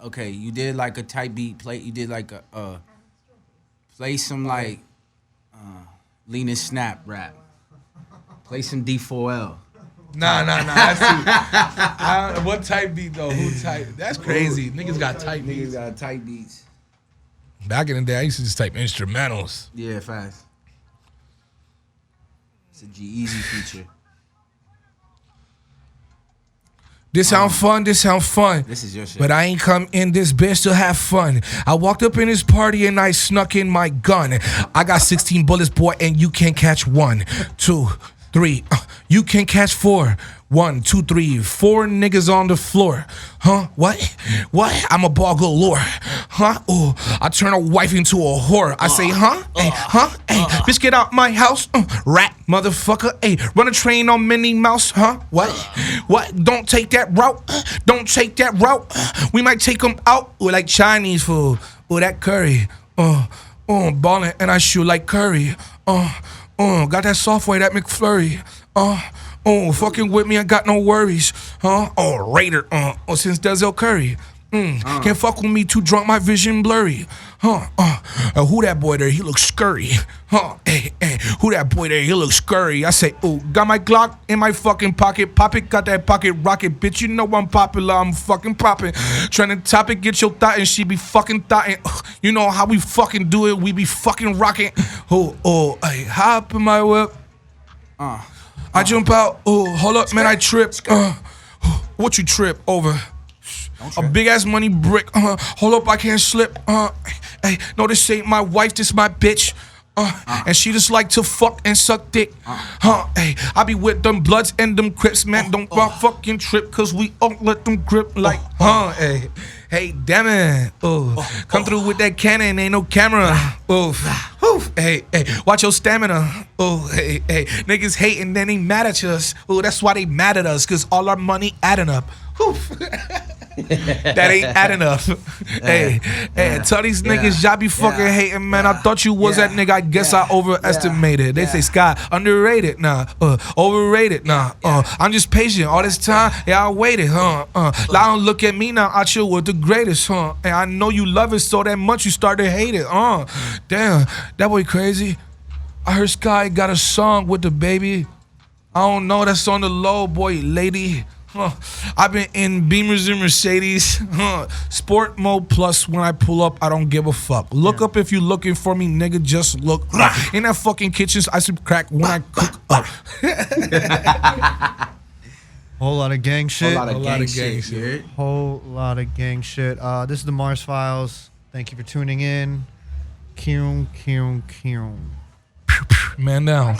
Okay, you did like a type beat. You did like a. Play some like, lean and snap rap. Play some D4L. Nah. That's too, what type beat though? Who type? That's crazy. Niggas got type beats. Niggas got type beats. Back in the day, I used to just type instrumentals. Yeah, fast. It's a G-Eazy feature. This sound fun, this sound fun. This is your shit. But I ain't come in this bitch to have fun. I walked up in this party and I snuck in my gun. I got 16 bullets, boy, and you can't catch 1, 2, 3. You can catch 4. 1, 2, 3, 4 niggas on the floor. Huh? What? I'm a ball galore. Huh? Oh, I turn a wife into a whore. I say, huh? Hey, huh? Hey, bitch, get out my house. Rat, motherfucker. Hey, run a train on Minnie Mouse. Huh? What? Don't take that route. Don't take that route. We might take them out like Chinese food. Oh, that curry. Ballin' and I shoot like Curry. Got that software, that McFlurry. Fucking with me, I got no worries. Raider. Since Denzel Curry. Can't fuck with me, too drunk, my vision blurry. Who that boy there? He looks scurry. Hey, who that boy there? He looks scurry. I say, got my Glock in my fucking pocket. Pop it, got that pocket rocket. Bitch, you know I'm popular, I'm fucking popping. Trying to top it, get your thought and she be fucking thoughtin'. You know how we fucking do it, we be fucking rocking. Hey, hop in my whip. I jump out. Hold up, man, I trip. What you trip over? A big ass money brick. Hold up, I can't slip. Hey, no, this ain't my wife, this my bitch. And she just like to fuck and suck dick. Hey, I be with them Bloods and them Crips, man. Don't fucking trip, cause we don't let them grip like, hey, damn it. Come through with that cannon, ain't no camera. Hey, watch your stamina. Hey, niggas hating, then they mad at us. That's why they mad at us, cause all our money adding up. That ain't adding up. Hey, tell these niggas y'all be fucking hating, man. I thought you was that nigga. I guess I overestimated. They say Sky underrated, nah. Overrated, nah. I'm just patient. All this time, I waited, Now don't look at me now. I chill with the greatest, And I know you love it so that much you start to hate it, Damn, that boy crazy. I heard Sky got a song with the baby. I don't know. That's on the low, boy, lady. I've been in Beamers and Mercedes. Sport mode plus when I pull up, I don't give a fuck. Look up if you looking for me, nigga, just look up. In that fucking kitchen, I some crack when I cook up. Whole lot of gang shit. Whole lot of gang shit. Whole lot of gang shit. This is the Mars Files. Thank you for tuning in. Kyung. Man down.